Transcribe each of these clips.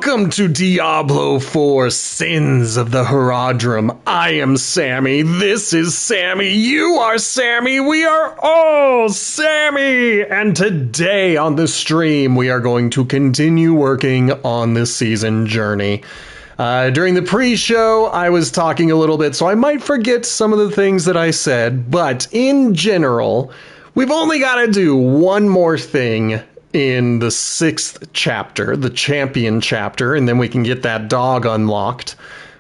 Welcome to Diablo 4 Sins of the Horadrim. I am Sammy. This is Sammy. You are Sammy. We are all Sammy. And today on the stream, we are going to continue working on this season journey. During the pre-show, I was talking a little bit, so I might forget some of the things that I said. But in general, we've only got to do one more thing in the 6th chapter, the champion chapter, and then we can get that dog unlocked,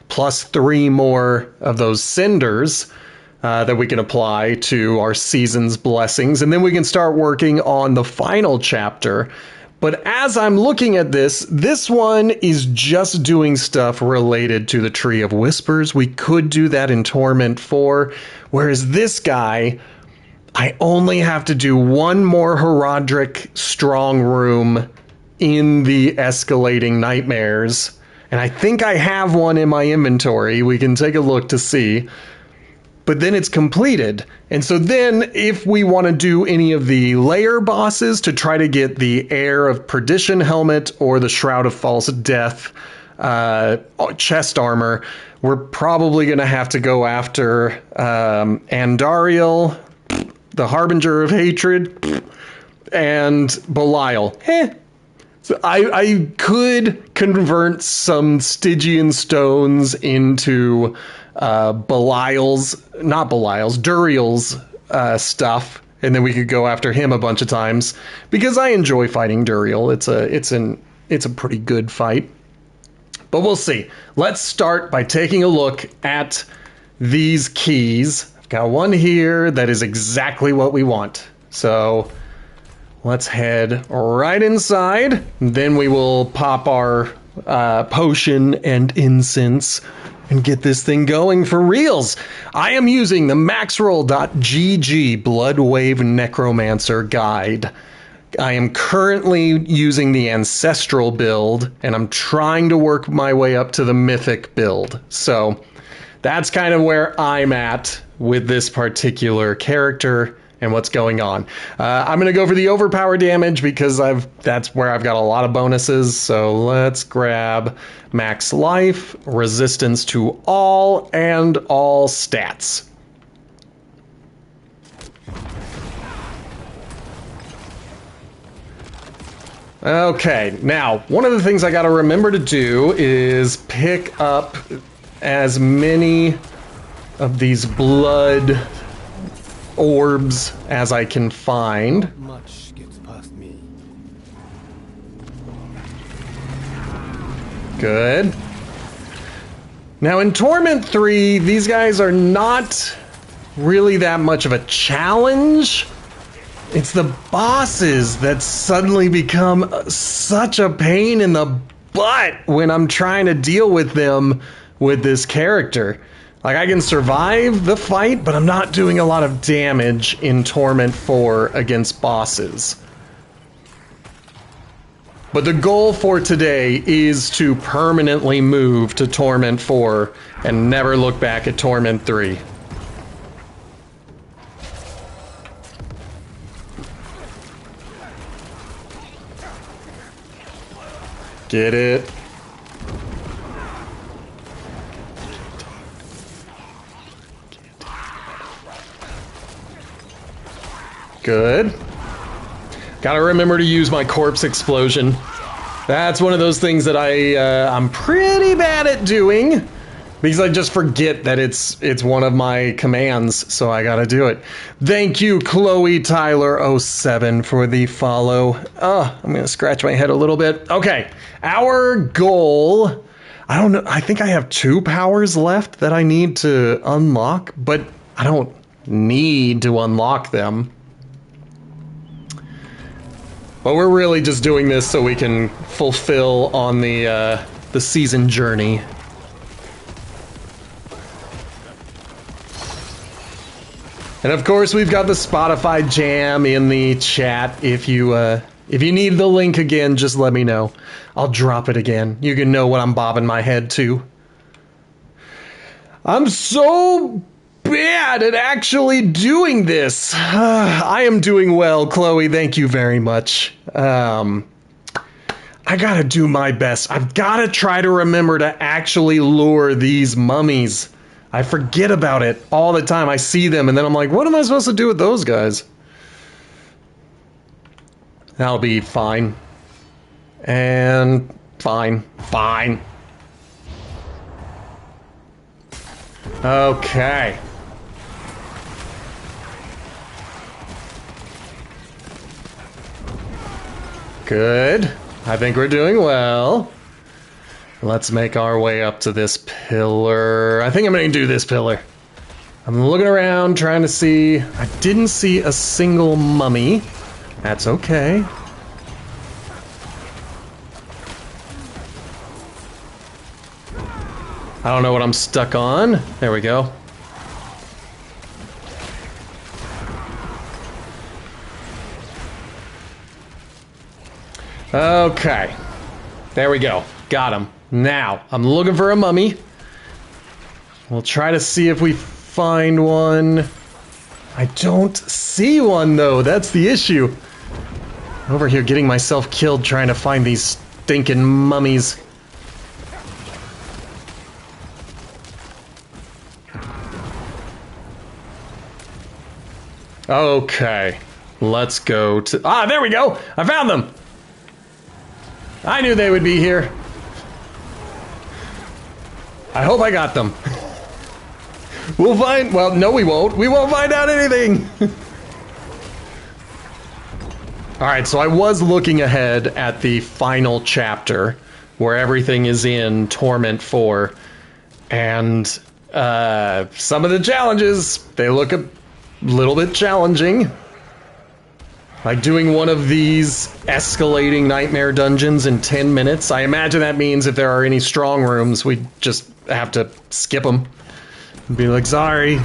plus 3 more of those cinders that we can apply to our season's blessings, and then we can start working on the final chapter. But as I'm looking at this one is just doing stuff related to the Tree of Whispers. We could do that in Torment 4, whereas this guy, I only have to do one more Horadrim strong room in the escalating nightmares. And I think I have one in my inventory. We can take a look to see. But then it's completed. And so then if we want to do any of the layer bosses to try to get the Heir of Perdition helmet or the Shroud of False Death chest armor, we're probably going to have to go after Andariel, the Harbinger of Hatred, and Belial. So I could convert some Stygian stones into Duriel's stuff, and then we could go after him a bunch of times, because I enjoy fighting Duriel. It's a pretty good fight. But we'll see. Let's start by taking a look at these keys. Got one here that is exactly what we want. So let's head right inside. Then we will pop our potion and incense and get this thing going for reals. I am using the maxroll.gg Bloodwave Necromancer guide. I am currently using the ancestral build, and I'm trying to work my way up to the mythic build. So that's kind of where I'm at with this particular character and what's going on. I'm going to go for the overpower damage because that's where I've got a lot of bonuses. So let's grab max life, resistance to all, and all stats. Okay, now one of the things I got to remember to do is pick up as many of these blood orbs as I can find. Much gets past me. Good. Now in Torment 3, these guys are not really that much of a challenge. It's the bosses that suddenly become such a pain in the butt when I'm trying to deal with them with this character. Like, I can survive the fight, but I'm not doing a lot of damage in Torment 4 against bosses. But the goal for today is to permanently move to Torment 4 and never look back at Torment 3. Get it? Good. Gotta remember to use my corpse explosion. That's one of those things that I'm pretty bad at doing, because I just forget that it's one of my commands, so I gotta do it. Thank you, Chloe Tyler 07 for the follow. Oh, I'm gonna scratch my head a little bit. Okay, our goal, I don't know, I think I have 2 powers left that I need to unlock, but I don't need to unlock them. But we're really just doing this so we can fulfill on the season journey. And of course, we've got the Spotify jam in the chat. If you need the link again, just let me know. I'll drop it again. You can know what I'm bobbing my head to. I'm so bad at actually doing this. I am doing well, Chloe. Thank you very much. I I gotta do my best. I've gotta try to remember to actually lure these mummies. I forget about it all the time. I see them and then I'm like, what am I supposed to do with those guys? That'll be fine. And fine. Okay. Good. I think we're doing well. Let's make our way up to this pillar. I think I'm going to do this pillar. I'm looking around trying to see. I didn't see a single mummy. That's okay. I don't know what I'm stuck on. There we go. Okay. There we go. Got him. Now, I'm looking for a mummy. We'll try to see if we find one. I don't see one, though. That's the issue. Over here getting myself killed trying to find these stinking mummies. Okay. Let's go to... Ah, there we go! I found them! I knew they would be here. I hope I got them. We'll find... Well, no we won't. We won't find out anything! Alright, so I was looking ahead at the final chapter, where everything is in Torment 4, and some of the challenges, they look a little bit challenging. Like doing one of these escalating nightmare dungeons in 10 minutes. I imagine that means if there are any strong rooms, we just have to skip them. And be like, sorry.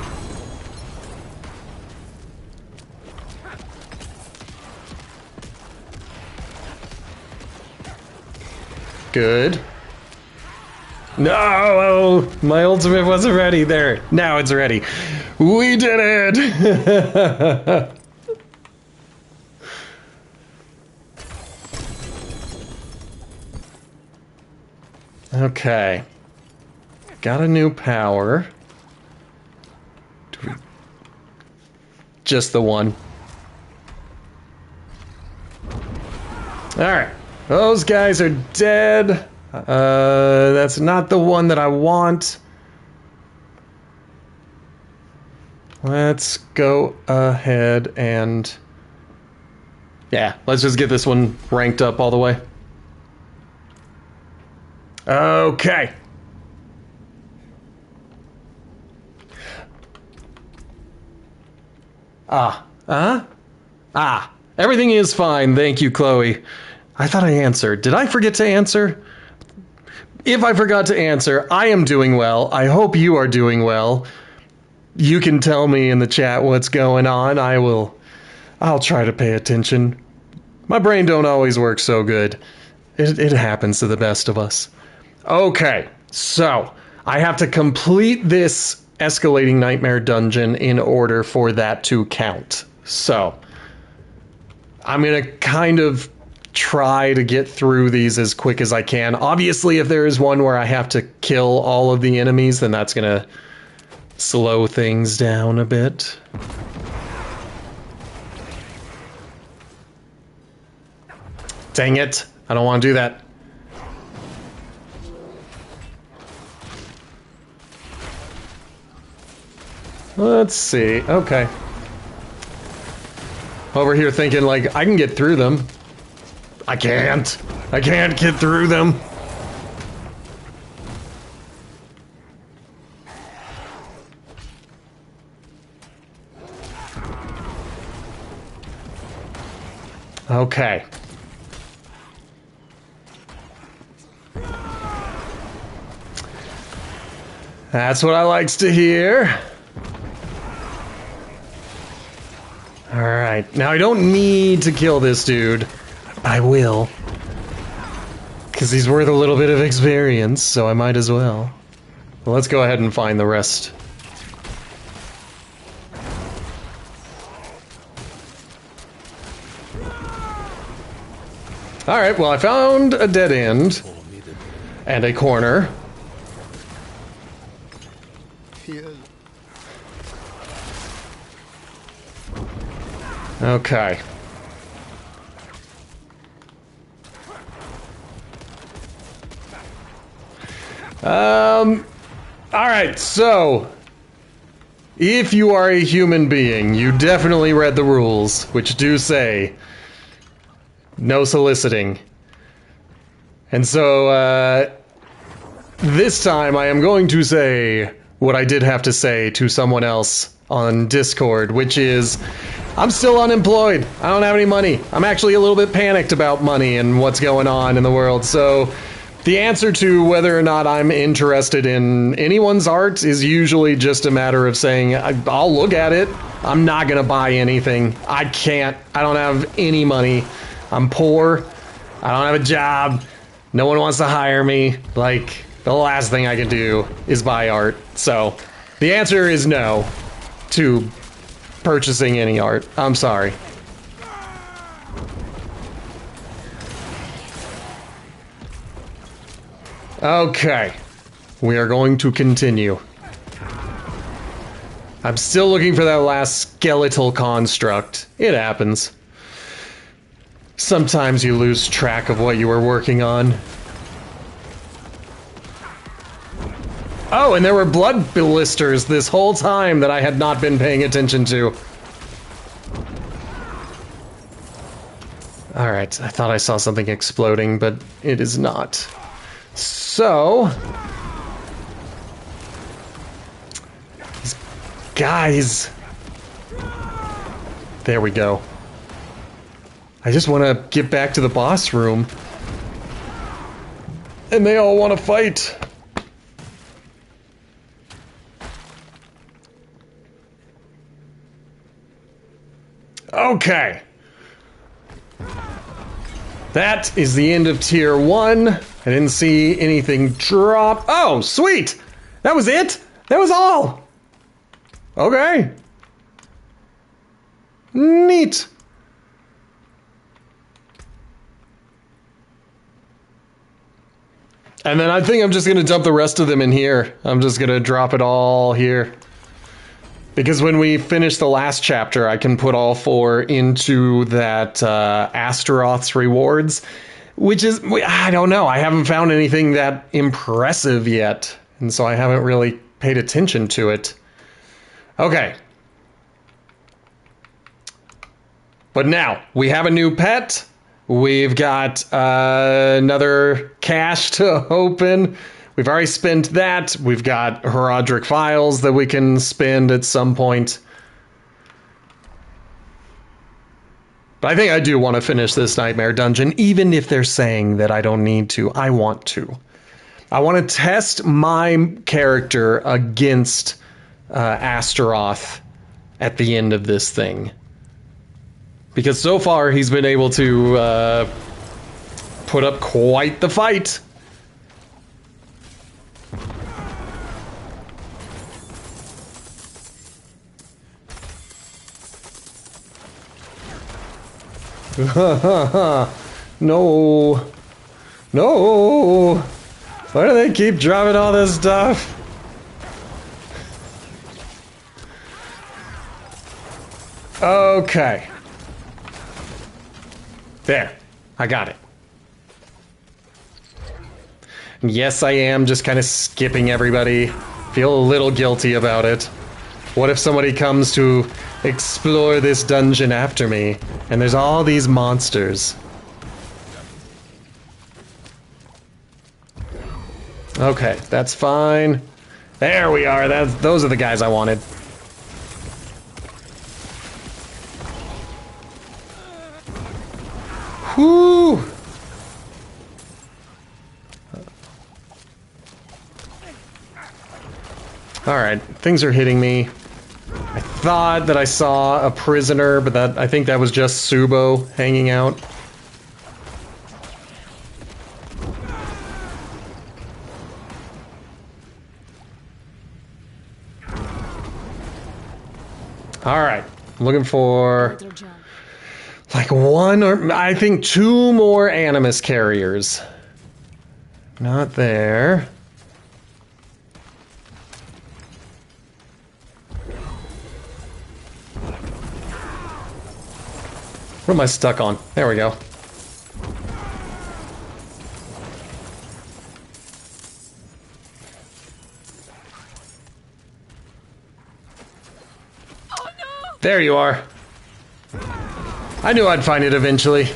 Good. No! My ultimate wasn't ready. There. Now it's ready. We did it! Okay. Got a new power. Just the one. Alright. Those guys are dead. That's not the one that I want. Let's go ahead and... Yeah, let's just get this one ranked up all the way. Okay. Everything is fine, thank you, Chloe. I thought I answered. Did I forget to answer? If I forgot to answer, I am doing well. I hope you are doing well. You can tell me in the chat what's going on. I'll try to pay attention. My brain don't always work so good. It happens to the best of us. Okay, so I have to complete this escalating nightmare dungeon in order for that to count. So I'm gonna kind of try to get through these as quick as I can. Obviously, if there is one where I have to kill all of the enemies, then that's gonna slow things down a bit. Dang it, I don't want to do that. Let's see, okay. Over here thinking like, I can get through them. I can't get through them. Okay. That's what I likes to hear. Alright, now I don't need to kill this dude. I will. Because he's worth a little bit of experience, so I might as well. Well, let's go ahead and find the rest. Alright, well I found a dead end. And a corner. Feel Okay. Alright, so if you are a human being, you definitely read the rules, which do say no soliciting. And so, this time I am going to say what I did have to say to someone else on Discord, which is, I'm still unemployed. I don't have any money. I'm actually a little bit panicked about money and what's going on in the world. So the answer to whether or not I'm interested in anyone's art is usually just a matter of saying, I'll look at it. I'm not gonna buy anything. I can't. I don't have any money. I'm poor. I don't have a job. No one wants to hire me. Like, the last thing I can do is buy art. So the answer is no to purchasing any art. I'm sorry. Okay. We are going to continue. I'm still looking for that last skeletal construct. It happens. Sometimes you lose track of what you were working on. Oh, and there were blood blisters this whole time that I had not been paying attention to. Alright, I thought I saw something exploding, but it is not. So... these guys... There we go. I just want to get back to the boss room. And they all want to fight. Okay. That is the end of tier 1. I didn't see anything drop. Oh, sweet! That was it? That was all! Okay. Neat. And then I think I'm just gonna dump the rest of them in here. I'm just gonna drop it all here. Because when we finish the last chapter, I can put all 4 into that Astaroth's rewards, which is, I don't know, I haven't found anything that impressive yet, and so I haven't really paid attention to it. Okay. But now, we have a new pet, we've got another cache to open. We've already spent that. We've got Horadrim files that we can spend at some point. But I think I do want to finish this Nightmare Dungeon, even if they're saying that I don't need to. I want to. I want to test my character against Astaroth at the end of this thing. Because so far he's been able to put up quite the fight. No. No. Why do they keep dropping all this stuff? Okay. There. I got it. And yes, I am just kind of skipping everybody. Feel a little guilty about it. What if somebody comes to explore this dungeon after me, and there's all these monsters? Okay, that's fine. There we are. Those are the guys I wanted. Whoo! Alright, things are hitting me. I thought that I saw a prisoner, but I think that was just Subo hanging out. Alright, looking for Like one or I think two more animus carriers. Not there. What am I stuck on? There we go. Oh no! There you are. I knew I'd find it eventually.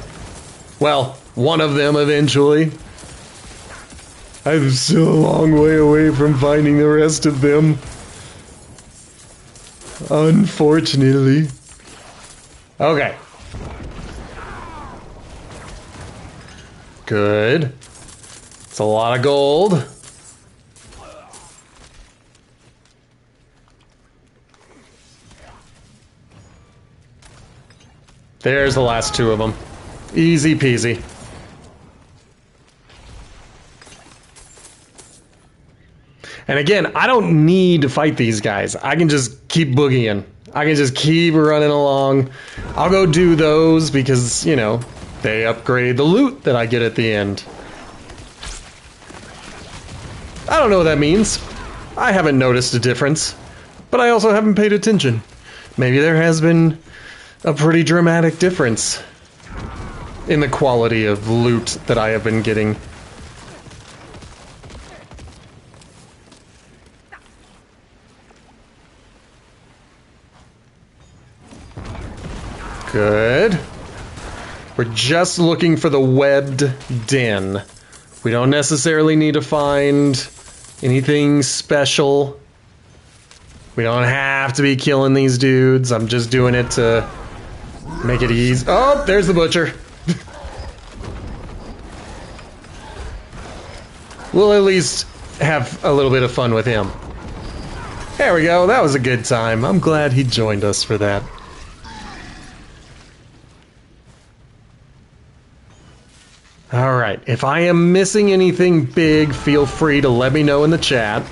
Well, one of them eventually. I'm still a long way away from finding the rest of them. Unfortunately. Okay. Good. It's a lot of gold. There's the last two of them. Easy peasy. And again, I don't need to fight these guys. I can just keep boogieing. I can just keep running along. I'll go do those because, you know, they upgrade the loot that I get at the end. I don't know what that means. I haven't noticed a difference. But I also haven't paid attention. Maybe there has been a pretty dramatic difference in the quality of loot that I have been getting. Good. We're just looking for the webbed den. We don't necessarily need to find anything special. We don't have to be killing these dudes. I'm just doing it to make it easy. Oh, there's the butcher. We'll at least have a little bit of fun with him. There we go. That was a good time. I'm glad he joined us for that. Alright, if I am missing anything big, feel free to let me know in the chat.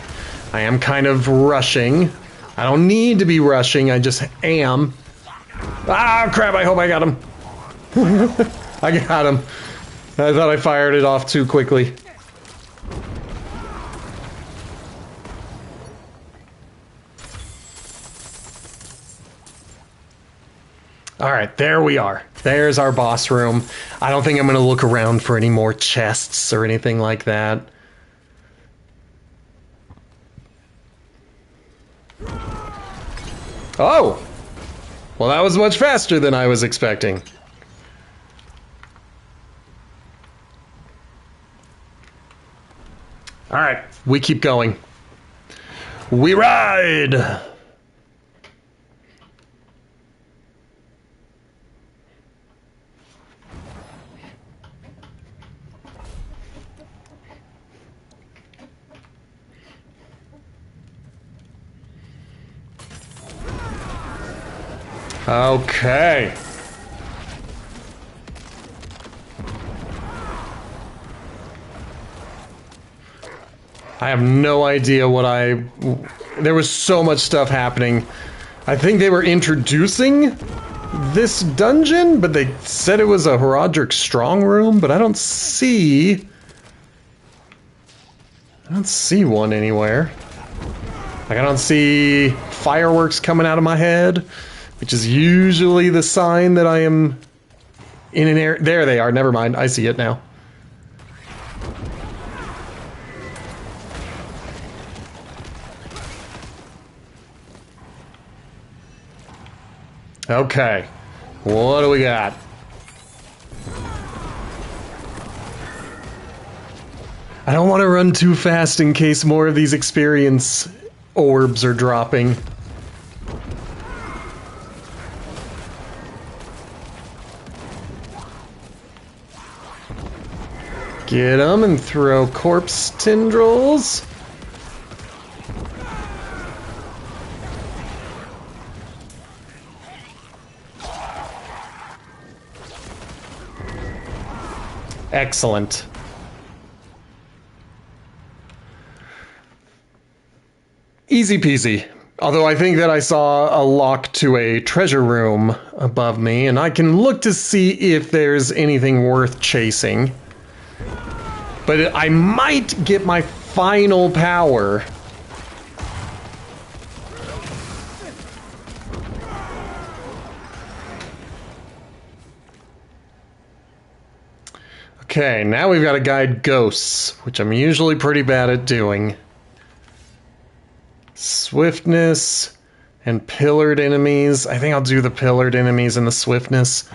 I am kind of rushing. I don't need to be rushing, I just am. Ah, crap, I hope I got him. I got him. I thought I fired it off too quickly. Alright, there we are. There's our boss room. I don't think I'm going to look around for any more chests or anything like that. Oh! Well, that was much faster than I was expecting. Alright, we keep going. We ride! Okay. I have no idea what there was so much stuff happening. I think they were introducing this dungeon, but they said it was a Horadrim strong room, but I don't see one anywhere. Like, I don't see fireworks coming out of my head, which is usually the sign that I am in an area. There they are. Never mind. I see it now. Okay. What do we got? I don't want to run too fast in case more of these experience orbs are dropping. Get them and throw corpse tendrils. Excellent. Easy peasy. Although I think that I saw a lock to a treasure room above me, and I can look to see if there's anything worth chasing. But I might get my final power. Okay, now we've got to guide ghosts, which I'm usually pretty bad at doing. Swiftness and pillared enemies. I think I'll do the pillared enemies and the swiftness.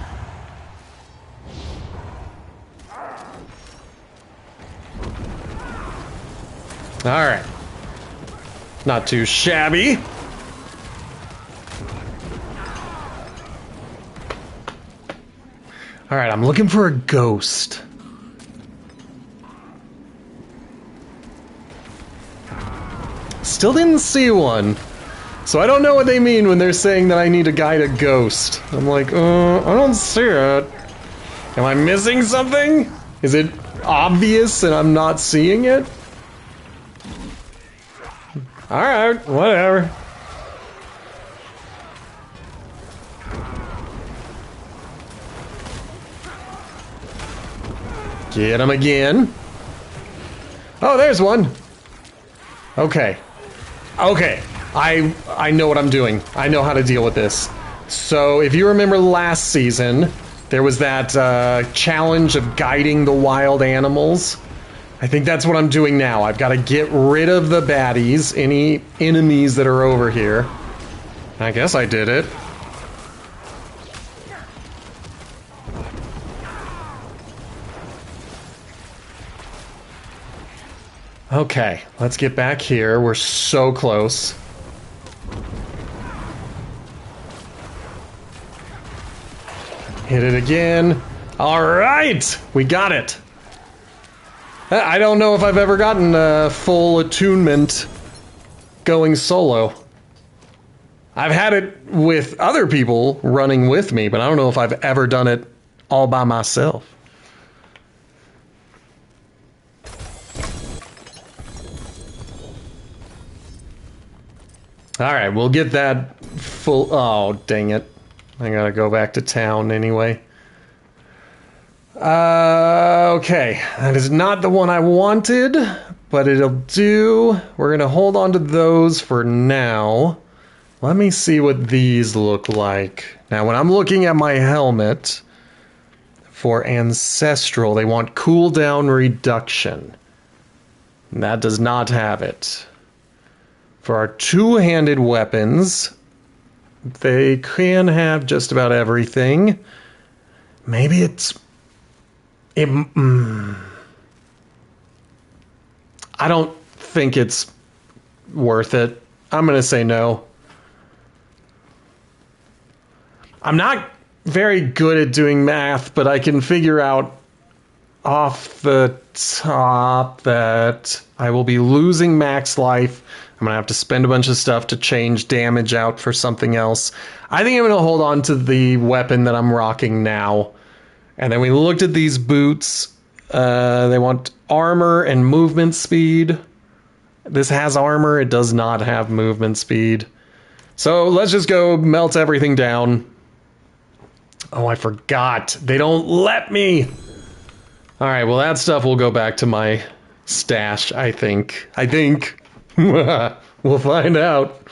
Alright. Not too shabby. Alright, I'm looking for a ghost. Still didn't see one. So I don't know what they mean when they're saying that I need to guide a ghost. I'm like, I don't see it. Am I missing something? Is it obvious and I'm not seeing it? Alright, whatever. Get him again. Oh, there's one. Okay. Okay. I know what I'm doing. I know how to deal with this. So, if you remember last season, there was that challenge of guiding the wild animals. I think that's what I'm doing now. I've got to get rid of the baddies, any enemies that are over here. I guess I did it. Okay, let's get back here. We're so close. Hit it again. All right, we got it. I don't know if I've ever gotten full attunement going solo. I've had it with other people running with me, but I don't know if I've ever done it all by myself. Alright, we'll get that full... Oh, dang it. I gotta go back to town anyway. Okay. That is not the one I wanted, but it'll do. We're gonna hold on to those for now. Let me see what these look like. Now, when I'm looking at my helmet for Ancestral, they want cooldown reduction. And that does not have it. For our two-handed weapons, they can have just about everything. Maybe it's... I don't think it's worth it. I'm going to say no. I'm not very good at doing math, but I can figure out off the top that I will be losing max life. I'm going to have to spend a bunch of stuff to change damage out for something else. I think I'm going to hold on to the weapon that I'm rocking now. And then we looked at these boots. They want armor and movement speed. This has armor. It does not have movement speed. So let's just go melt everything down. Oh, I forgot. They don't let me. All right, well, that stuff will go back to my stash, I think. We'll find out.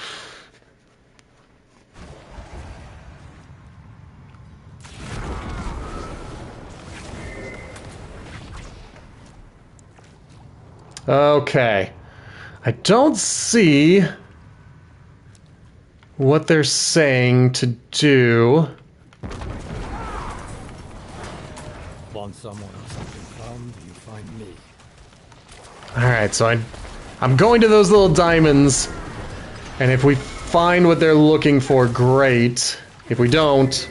Okay. I don't see what they're saying to do. Want someone or something come, you find me. Alright, so I'm going to those little diamonds, and if we find what they're looking for, great. If we don't,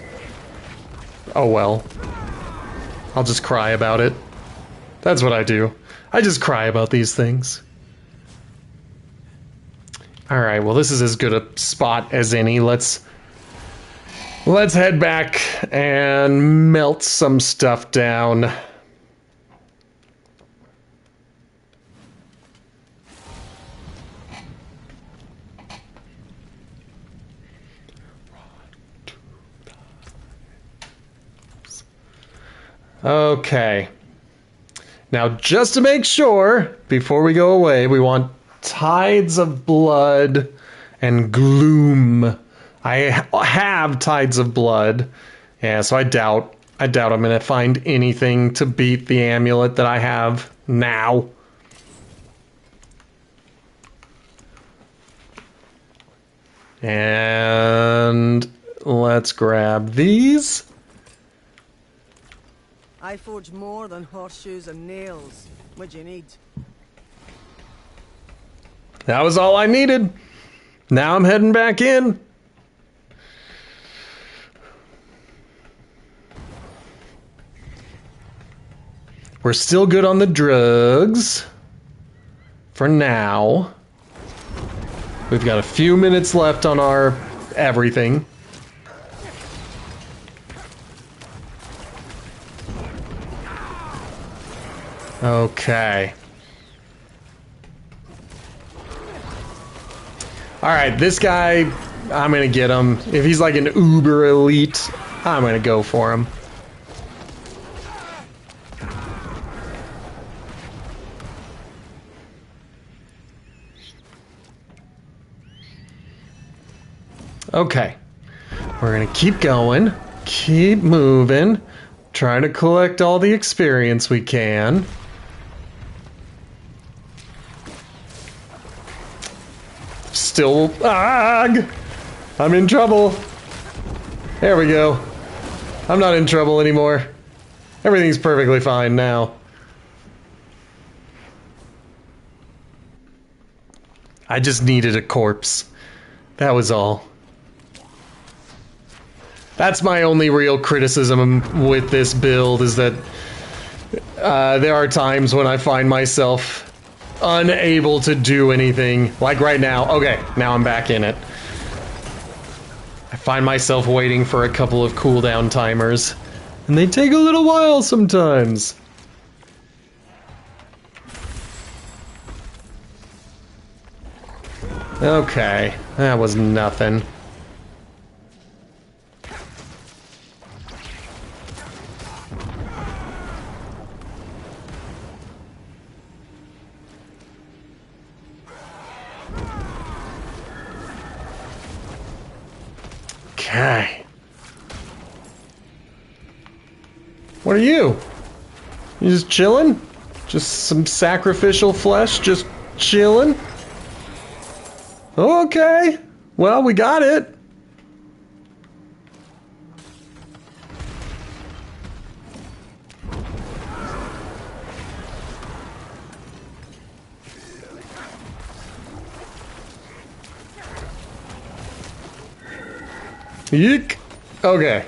oh well. I'll just cry about it. That's what I do. I just cry about these things. Alright, well this is as good a spot as any. Let's head back and melt some stuff down. Okay. Now, just to make sure, before we go away, we want Tides of Blood and Gloom. I have Tides of Blood. Yeah, so I doubt I'm going to find anything to beat the amulet that I have now. And let's grab these. I forge more than horseshoes and nails. What'd you need? That was all I needed. Now I'm heading back in. We're still good on the drugs. For now. We've got a few minutes left on our everything. Okay. Alright, this guy, I'm gonna get him. If he's like an uber elite, I'm gonna go for him. Okay. We're gonna keep going, keep moving, trying to collect all the experience we can. Still, I'm in trouble. There we go. I'm not in trouble anymore. Everything's perfectly fine now. I just needed a corpse. That was all. That's my only real criticism with this build, is that there are times when I find myself unable to do anything. Like right now. Okay, now I'm back in it. I find myself waiting for a couple of cooldown timers, and they take a little while sometimes. Okay, that was nothing. Okay. What are you? You just chilling? Just some sacrificial flesh? Just chilling? Okay. Well, we got it. Yeek. Okay.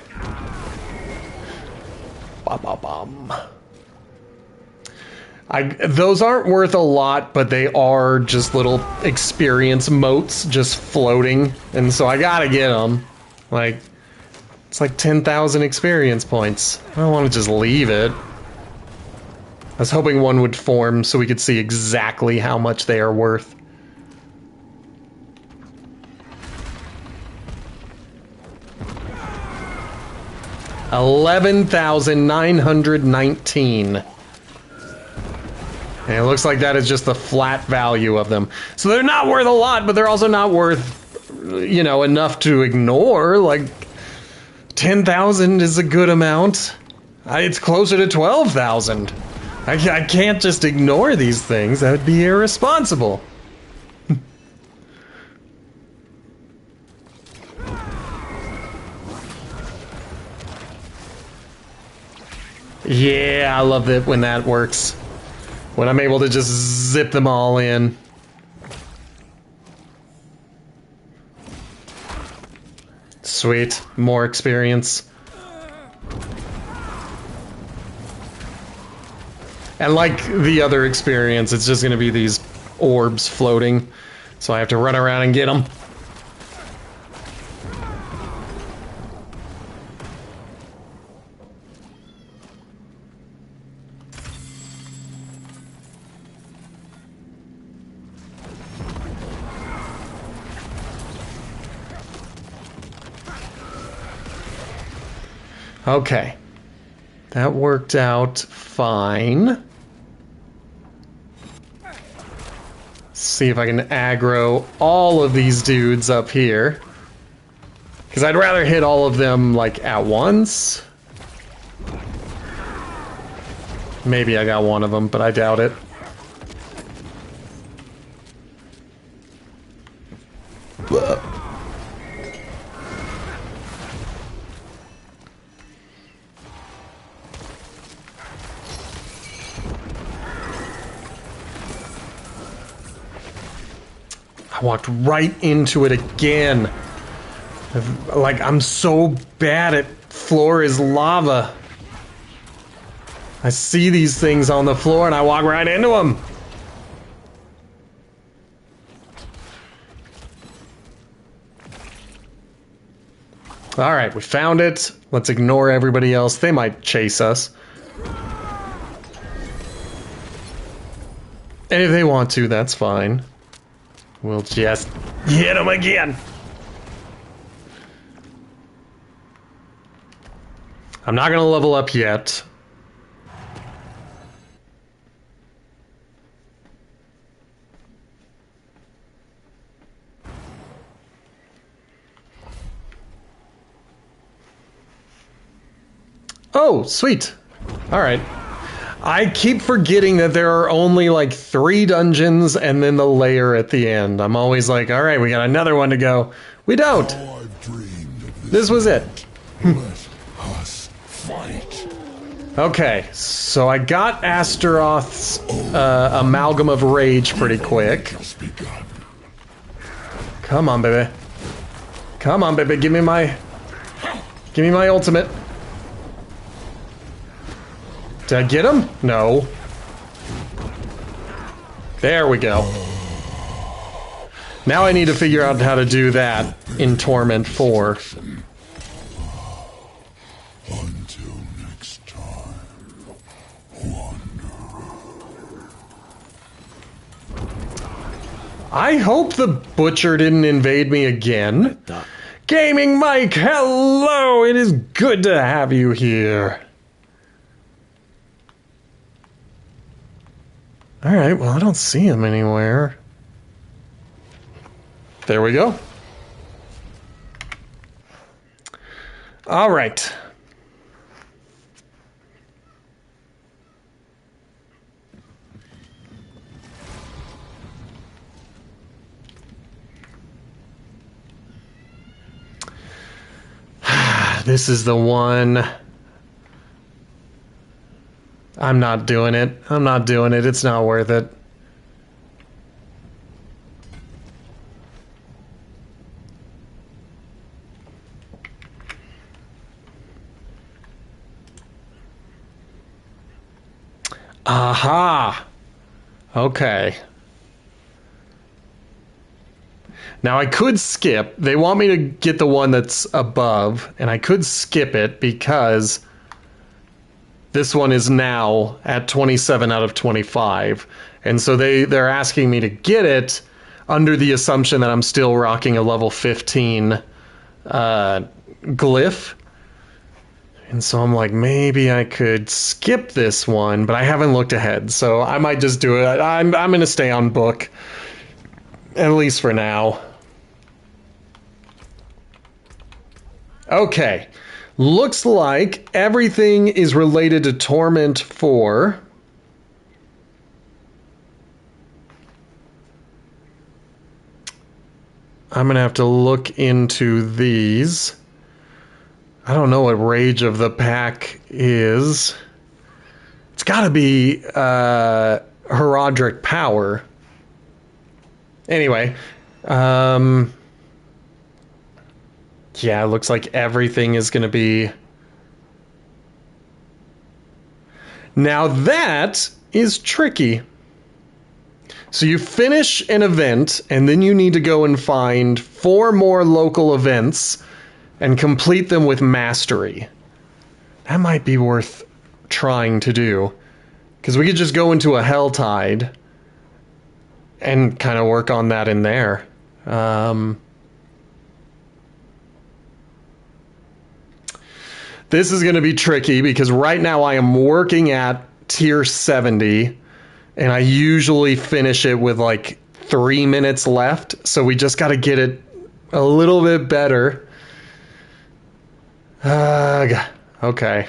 Ba-ba-bum. Those aren't worth a lot, but they are just little experience motes just floating, and so I gotta get them. Like, it's like 10,000 experience points. I don't want to just leave it. I was hoping one would form so we could see exactly how much they are worth. $11,919. And it looks like that is just the flat value of them. So they're not worth a lot, but they're also not worth, you know, enough to ignore. Like, 10,000 is a good amount. It's closer to 12,000. I can't just ignore these things. That would be irresponsible. Yeah, I love it when that works. When I'm able to just zip them all in. Sweet. More experience. And like the other experience, it's just gonna be these orbs floating. So I have to run around and get them. Okay. That worked out fine. See if I can aggro all of these dudes up here. Because I'd rather hit all of them, like, at once. Maybe I got one of them, but I doubt it. I walked right into it again. Like, I'm so bad at floor is lava. I see these things on the floor and I walk right into them. Alright, we found it. Let's ignore everybody else. They might chase us. And if they want to, that's fine. We'll just hit them again. I'm not going to level up yet. Oh, sweet. All right. I keep forgetting that there are only like 3 dungeons and then the lair at the end. I'm always like, all right, we got another one to go. We don't. This was it. Okay, so I got Astaroth's Amalgam of Rage pretty quick. Come on, baby. Come on, baby. Give me my ultimate. Did I get him? No. There we go. Now I need to figure out how to do that in Torment 4. Until next time, I hope the butcher didn't invade me again. Gaming Mike, hello! It is good to have you here. Alright, well, I don't see him anywhere. There we go. Alright. This is the one. I'm not doing it. I'm not doing it. It's not worth it. Aha! Okay. Now I could skip. They want me to get the one that's above, and I could skip it because this one is now at 27 out of 25. And so they're asking me to get it under the assumption that I'm still rocking a level 15 glyph. And so I'm like, maybe I could skip this one, but I haven't looked ahead, so I might just do it. I'm going to stay on book, at least for now. Okay. Looks like everything is related to Torment 4. I'm going to have to look into these. I don't know what Rage of the Pack is. It's got to be Horadrim Power. Anyway, yeah, it looks like everything is going to be... Now that is tricky. So you finish an event, and then you need to go and find 4 more local events and complete them with mastery. That might be worth trying to do. Because we could just go into a Helltide and kind of work on that in there. This is going to be tricky because right now I am working at tier 70 and I usually finish it with like 3 minutes left. So we just got to get it a little bit better. Okay.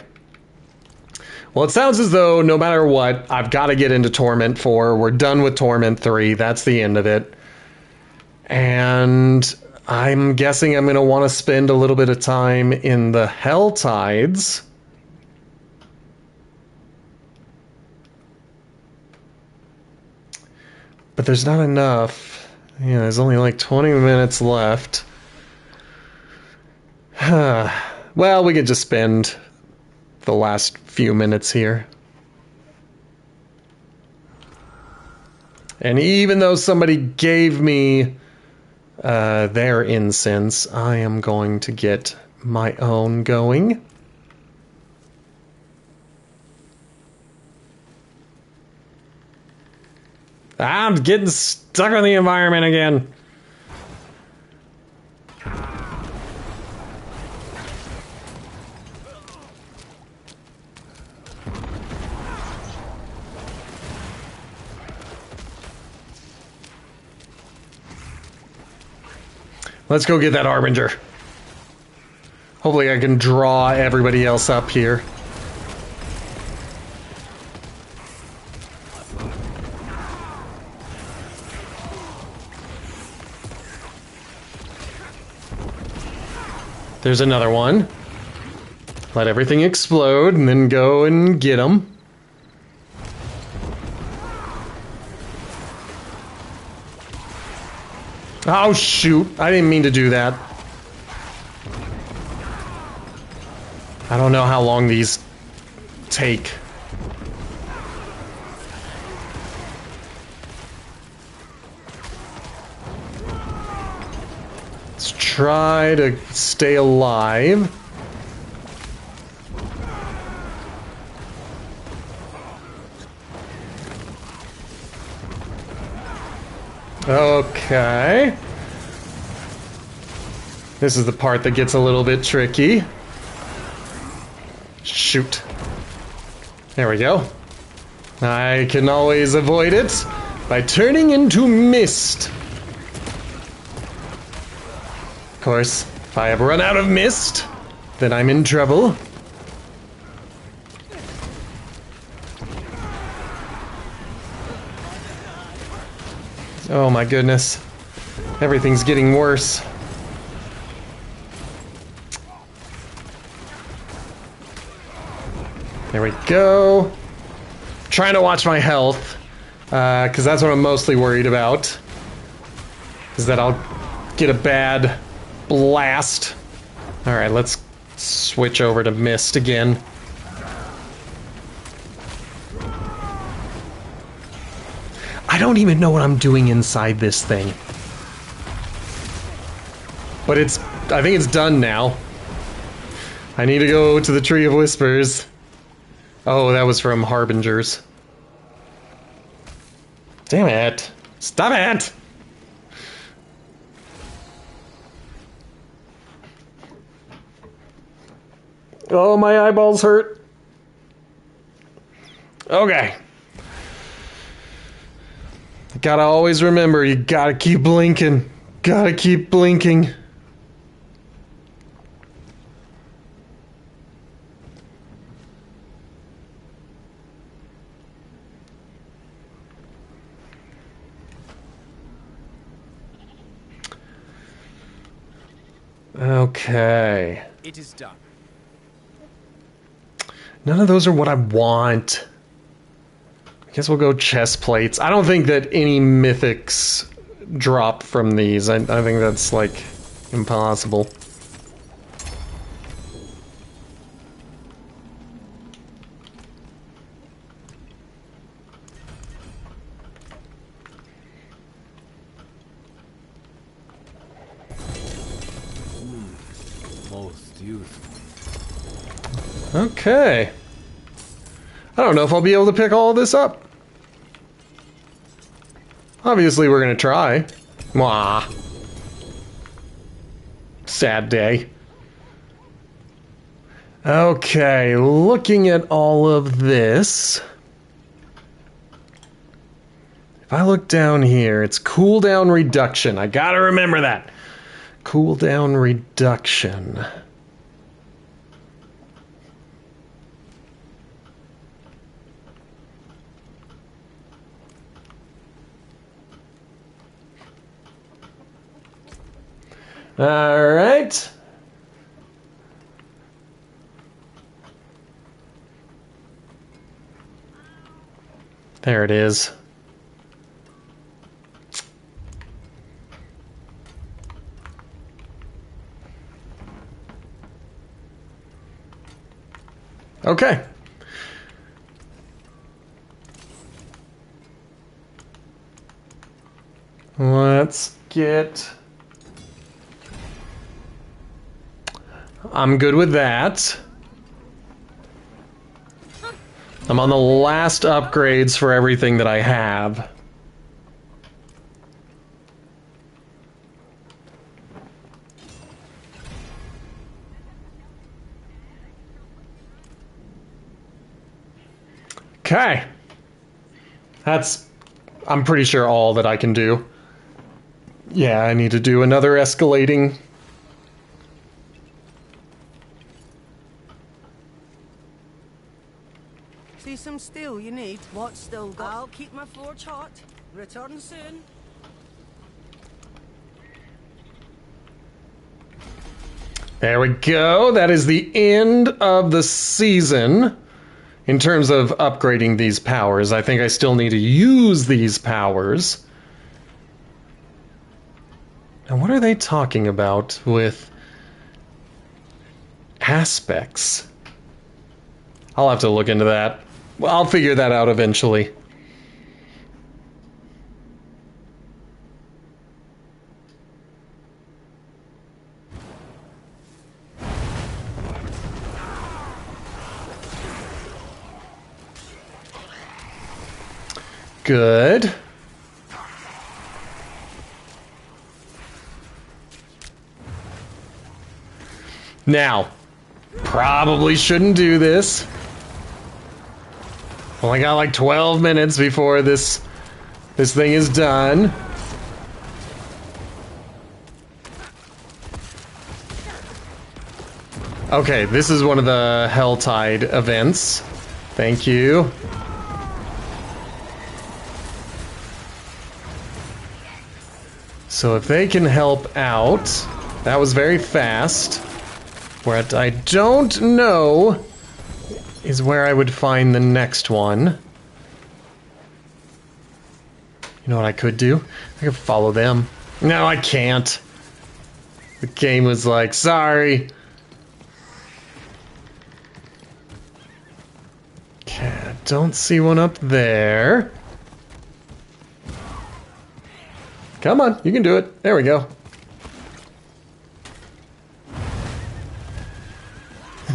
Well, it sounds as though no matter what, I've got to get into Torment 4. We're done with Torment 3. That's the end of it. And I'm guessing I'm going to want to spend a little bit of time in the Hell Tides. But there's not enough. Yeah, there's only like 20 minutes left. Well, we could just spend the last few minutes here. And even though somebody gave me their incense, I am going to get my own going. I'm getting stuck in the environment again. Let's go get that Harbinger. Hopefully I can draw everybody else up here. There's another one. Let everything explode and then go and get them. Oh shoot, I didn't mean to do that. I don't know how long these take. Let's try to stay alive. Okay. This is the part that gets a little bit tricky. Shoot. There we go. I can always avoid it by turning into mist. Of course, if I have run out of mist, then I'm in trouble. Oh my goodness. Everything's getting worse. There we go. Trying to watch my health, because that's what I'm mostly worried about. Is that I'll get a bad blast. Alright, let's switch over to mist again. I don't even know what I'm doing inside this thing. But I think it's done now. I need to go to the Tree of Whispers. Oh, that was from Harbingers. Damn it. Stop it! Oh, my eyeballs hurt. Okay. Gotta always remember, you gotta keep blinking. Gotta keep blinking. Okay. It is done. None of those are what I want. I guess we'll go chest plates. I don't think that any mythics drop from these. I think that's, like, impossible. Most useful. Okay. I don't know if I'll be able to pick all of this up. Obviously, we're gonna try. Mwah. Sad day. Okay, looking at all of this. If I look down here, it's cooldown reduction. I gotta remember that. Cooldown reduction. All right. There it is. Okay. Let's get... I'm good with that. I'm on the last upgrades for everything that I have. Okay. That's, I'm pretty sure, all that I can do. Yeah, I need to do another escalating. See some steel you need? What still got? I'll keep my forge hot. Return soon. There we go. That is the end of the season. In terms of upgrading these powers, I think I still need to use these powers. And what are they talking about with aspects? I'll have to look into that. Well, I'll figure that out eventually. Good. Now, probably shouldn't do this. Only got like 12 minutes before this thing is done. Okay, this is one of the Helltide events. Thank you. So if they can help out, that was very fast. What I don't know is where I would find the next one. You know what I could do? I could follow them. No, I can't. The game was like, sorry. Okay, I don't see one up there. Come on, you can do it. There we go.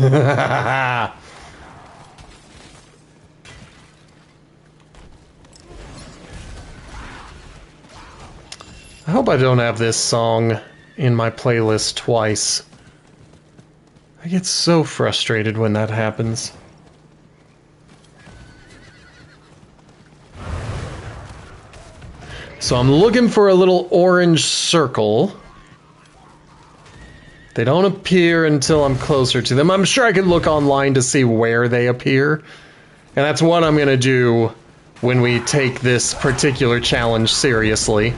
I hope I don't have this song in my playlist twice. I get so frustrated when that happens. So I'm looking for a little orange circle. They don't appear until I'm closer to them. I'm sure I could look online to see where they appear. And that's what I'm going to do when we take this particular challenge seriously.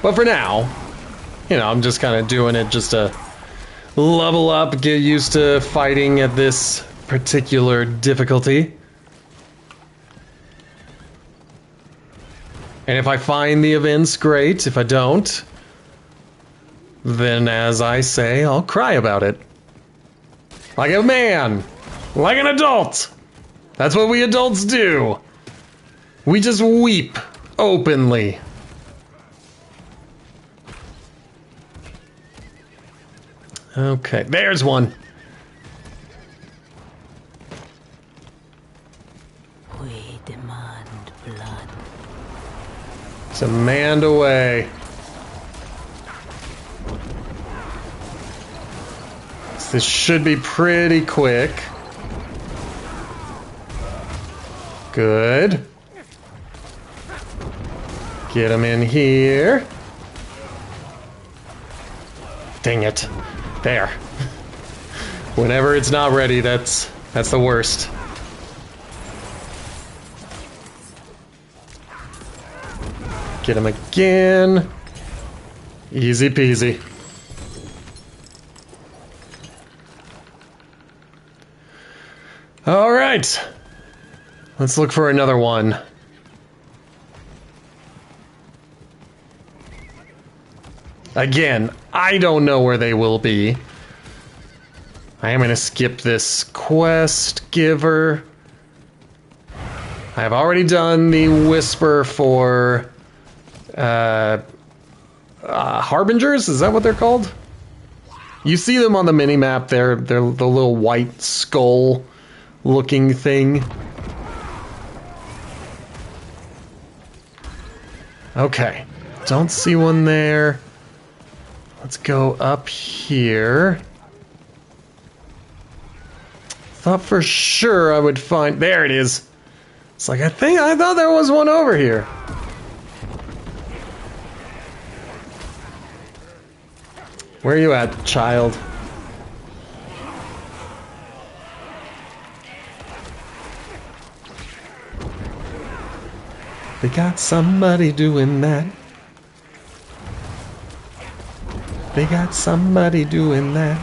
But for now, you know, I'm just kind of doing it just to level up, get used to fighting at this particular difficulty. And if I find the events, great. If I don't, then as I say, I'll cry about it. Like a man. Like an adult. That's what we adults do. We just weep openly. Okay, there's one. We demand blood. Demand away. This should be pretty quick. Good. Get him in here. Dang it. There. Whenever it's not ready, that's the worst. Get him again. Easy peasy. All right. Let's look for another one. Again, I don't know where they will be. I am going to skip this quest giver. I've already done the whisper for harbingers. Is that what they're called? You see them on the mini-map. They're the little white skull-looking thing. Okay, don't see one there. Let's go up here. Thought for sure I would find... There it is. It's like, I thought there was one over here. Where are you at, child? They got somebody doing that. They got somebody doing that.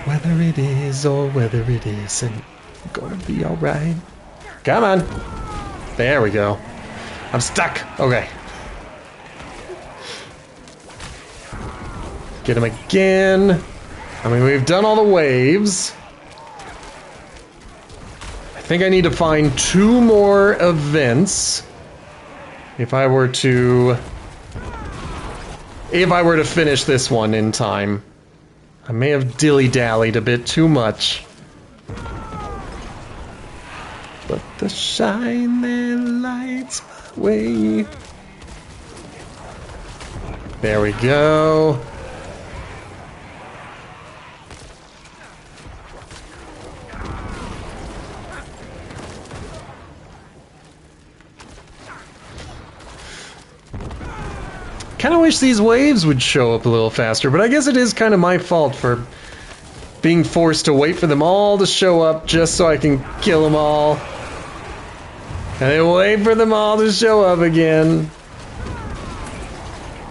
Whether it is or whether it isn't, gonna be alright. Come on. There we go. I'm stuck. Okay. Get him again. I mean, we've done all the waves. I think I need to find 2 more events. If I were to finish this one in time. I may have dilly-dallied a bit too much. But the shine that lights my way. There we go. Kind of wish these waves would show up a little faster, but I guess it is kind of my fault for being forced to wait for them all to show up just so I can kill them all. And then wait for them all to show up again.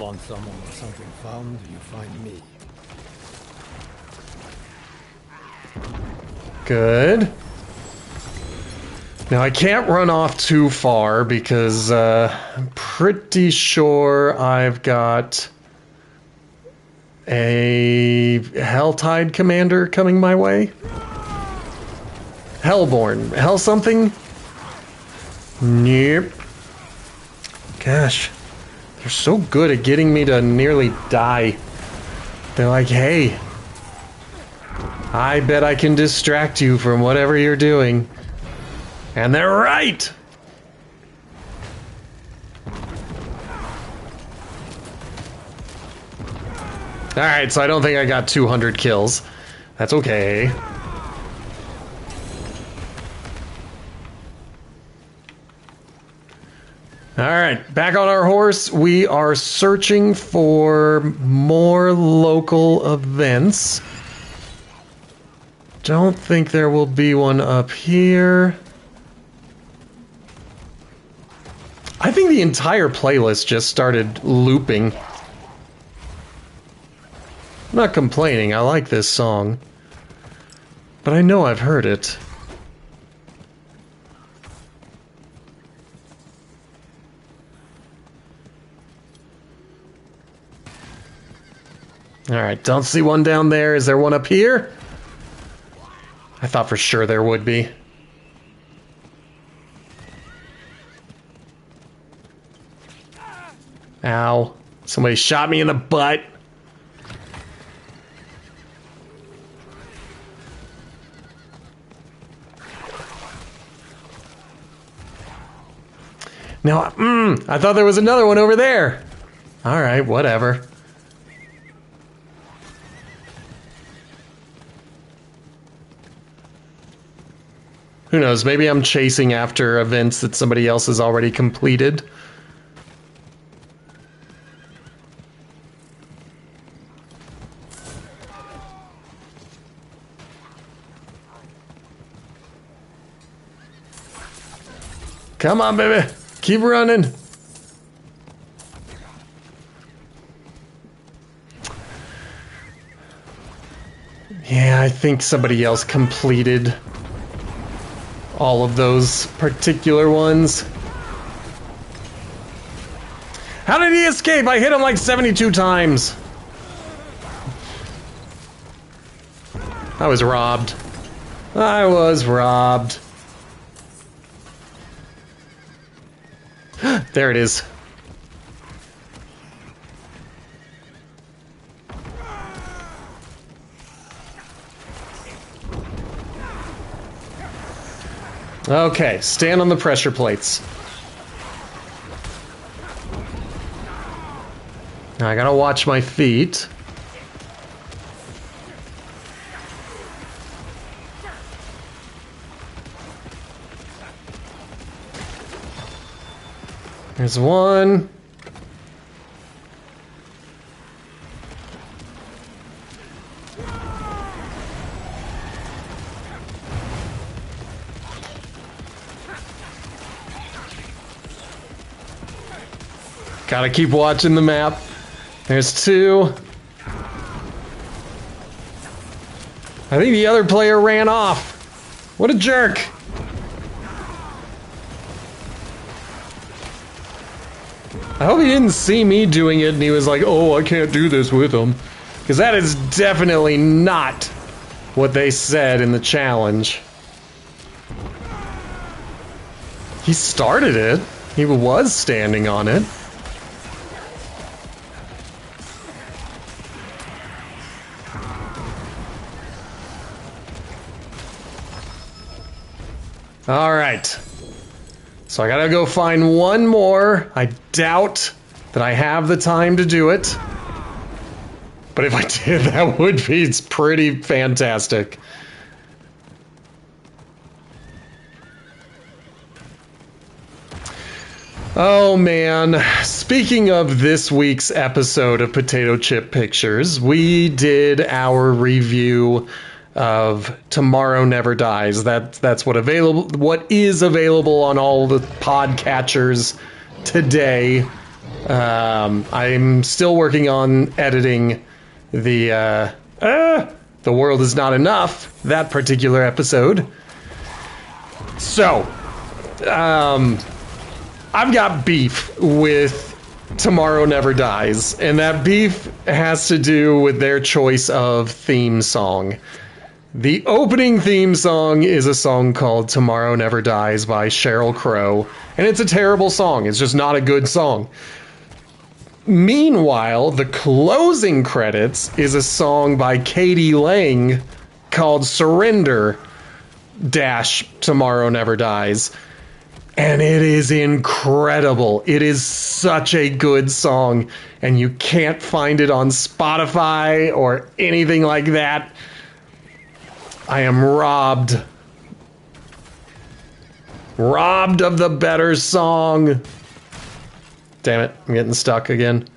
Want someone or something found, you find me. Good. Now I can't run off too far because I'm pretty sure I've got a Helltide commander coming my way. Hellborn. Hell something? Nope. Gosh. They're so good at getting me to nearly die. They're like, hey, I bet I can distract you from whatever you're doing. And they're right! Alright, so I don't think I got 200 kills. That's okay. Alright, back on our horse. We are searching for more local events. Don't think there will be one up here. I think the entire playlist just started looping. I'm not complaining, I like this song. But I know I've heard it. Alright, don't see one down there. Is there one up here? I thought for sure there would be. Ow. Somebody shot me in the butt. Now, I thought there was another one over there. Alright, whatever. Who knows, maybe I'm chasing after events that somebody else has already completed. Come on, baby. Keep running. Yeah, I think somebody else completed all of those particular ones. How did he escape? I hit him like 72 times. I was robbed. I was robbed. There it is. Okay, stand on the pressure plates. Now I gotta watch my feet. There's one. Gotta keep watching the map. There's two. I think the other player ran off. What a jerk. I hope he didn't see me doing it and he was like, oh, I can't do this with him. Because that is definitely not what they said in the challenge. He started it. He was standing on it. Alright. So I gotta go find one more. I doubt that I have the time to do it. But if I did, that would be pretty fantastic. Oh man, speaking of this week's episode of Potato Chip Pictures, we did our review of Tomorrow Never Dies. That's what is available on all the podcatchers today. I'm still working on editing the World Is Not Enough, that particular episode. So, I've got beef with Tomorrow Never Dies, and that beef has to do with their choice of theme song. The opening theme song is a song called Tomorrow Never Dies by Sheryl Crow, and it's a terrible song. It's just not a good song. Meanwhile, the closing credits is a song by Katie Lang called Surrender - Tomorrow Never Dies. And it is incredible. It is such a good song, and you can't find it on Spotify or anything like that. I am robbed. Robbed of the better song. Damn it, I'm getting stuck again.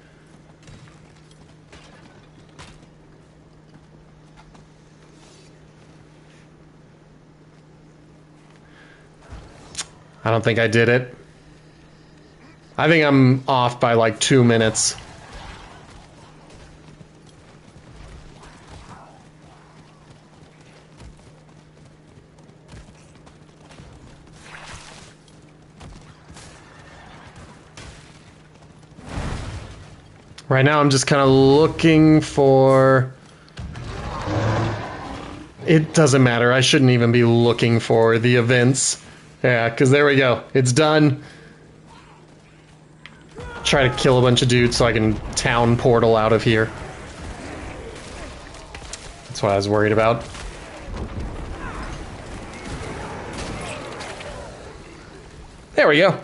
I don't think I did it. I think I'm off by like 2 minutes. Right now I'm just kind of looking for... It doesn't matter. I shouldn't even be looking for the events. Yeah, because there we go. It's done. Try to kill a bunch of dudes so I can town portal out of here. That's what I was worried about. There we go.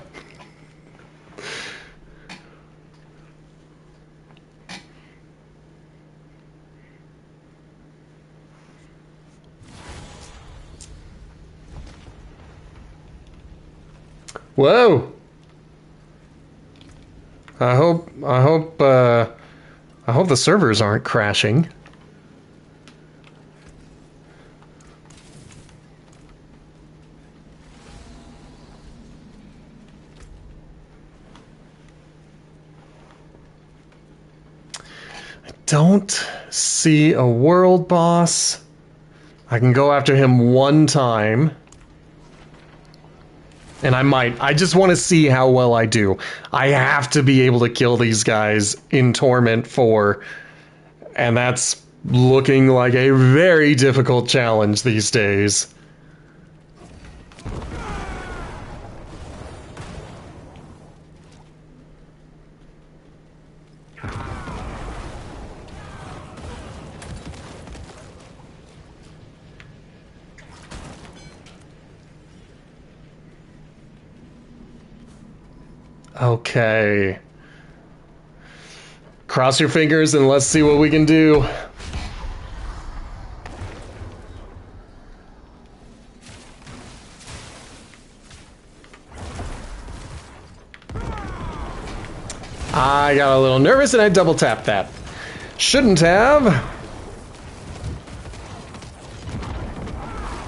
Whoa! I hope the servers aren't crashing. I don't see a world boss. I can go after him one time. And I might. I just want to see how well I do. I have to be able to kill these guys in Torment 4. And that's looking like a very difficult challenge these days. Okay. Cross your fingers and let's see what we can do. I got a little nervous and I double tapped that. Shouldn't have.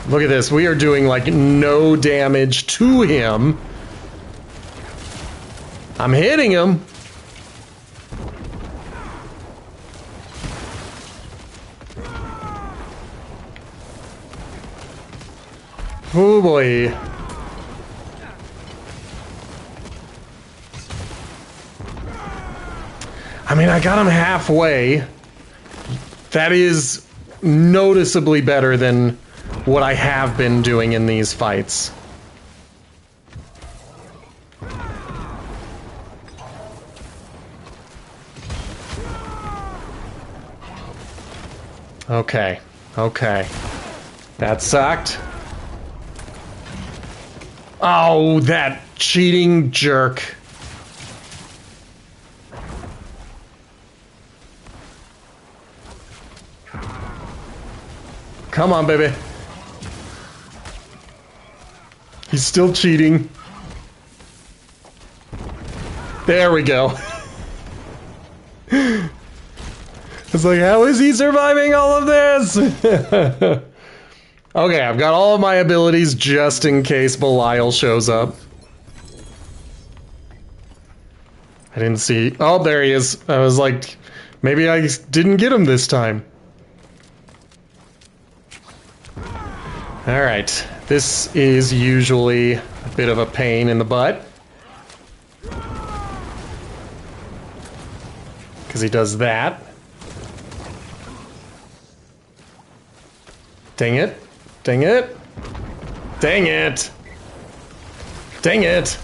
Look at this. We are doing like no damage to him. I'm hitting him. Oh boy. I mean, I got him halfway. That is noticeably better than what I have been doing in these fights. Okay, okay. That sucked. Oh, that cheating jerk. Come on, baby. He's still cheating. There we go. It's like, how is he surviving all of this? Okay, I've got all of my abilities just in case Belial shows up. I didn't see... Oh, there he is. I was like, maybe I didn't get him this time. Alright, this is usually a bit of a pain in the butt. Because he does that. Dang it. Dang it. Dang it. Dang it.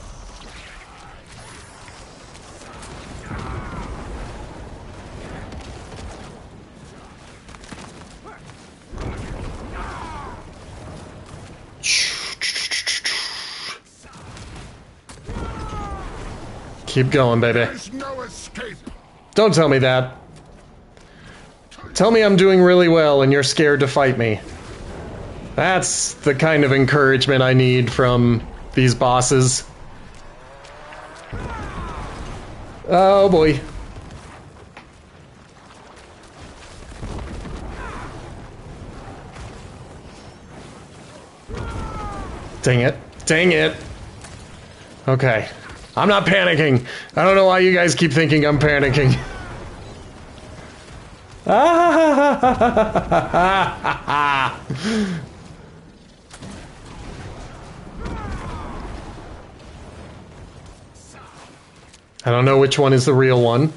Keep going, baby. There's no escape. Don't tell me that. Tell me I'm doing really well and you're scared to fight me. That's the kind of encouragement I need from these bosses. Oh boy. Dang it. Dang it. Okay. I'm not panicking. I don't know why you guys keep thinking I'm panicking. I don't know which one is the real one.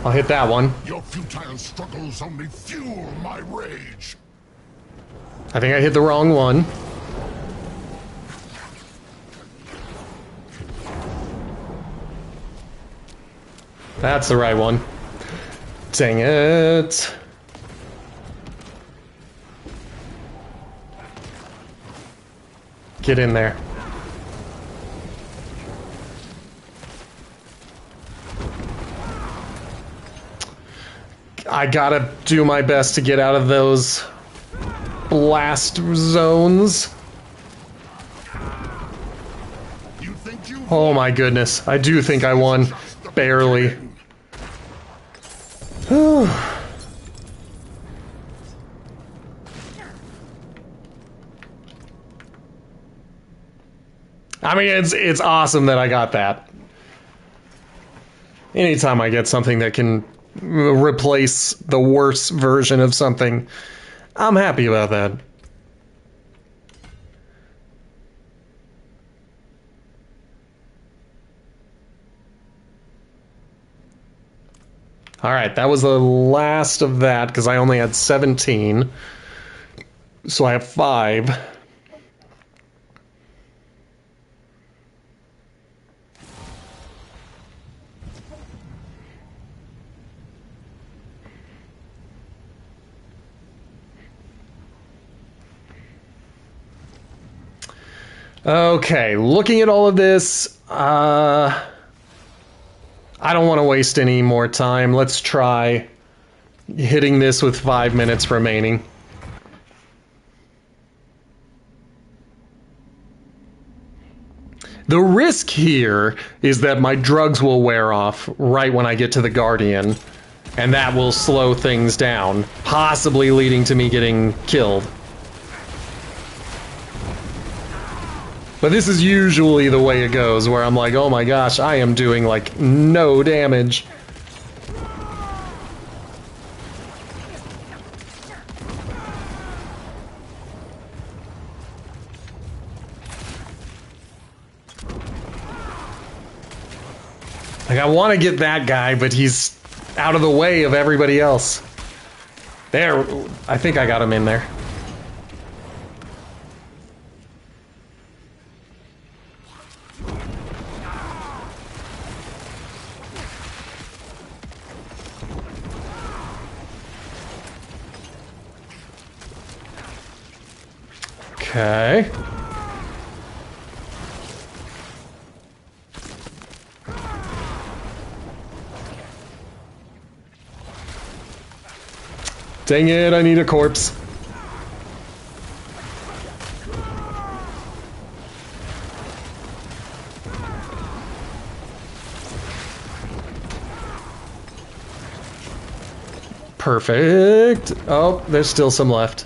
I'll hit that one. Your futile struggles only fuel my rage. I think I hit the wrong one. That's the right one. Dang it. Get in there. I gotta do my best to get out of those blast zones. Oh my goodness. I do think I won. Barely. I mean, it's awesome that I got that. Anytime I get something that can replace the worst version of something, I'm happy about that. Alright, that was the last of that, because I only had 17. So I have 5. Okay, looking at all of this, I don't want to waste any more time. Let's try hitting this with 5 minutes remaining. The risk here is that my drugs will wear off right when I get to the Guardian, and that will slow things down, possibly leading to me getting killed. But this is usually the way it goes, where I'm like, oh my gosh, I am doing like no damage. Like, I want to get that guy, but he's out of the way of everybody else. There, I think I got him in there. Okay. Dang it, I need a corpse. Perfect. Oh, there's still some left.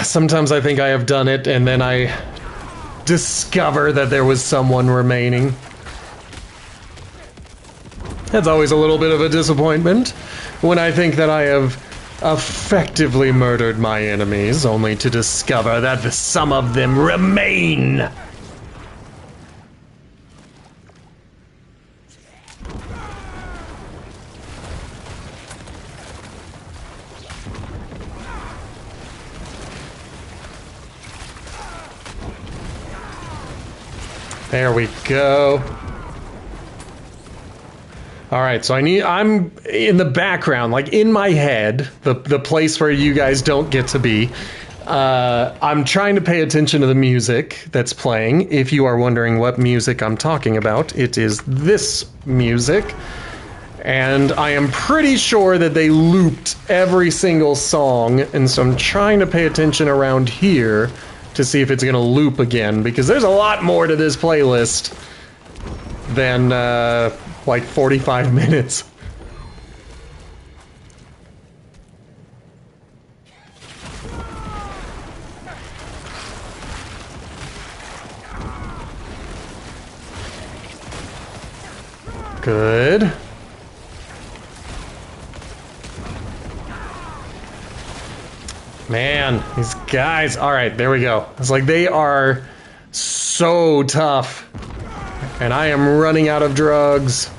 Sometimes I think I have done it, and then I discover that there was someone remaining. That's always a little bit of a disappointment when I think that I have effectively murdered my enemies, only to discover that some of them remain. There we go. All right, so I'm in the background, like in my head, the place where you guys don't get to be. I'm trying to pay attention to the music that's playing. If you are wondering what music I'm talking about, it is this music. And I am pretty sure that they looped every single song, and so I'm trying to pay attention around here to see if it's going to loop again, because there's a lot more to this playlist than like 45 minutes. Good. Man, these guys. All right, there we go. It's like they are so tough. And I am running out of drugs.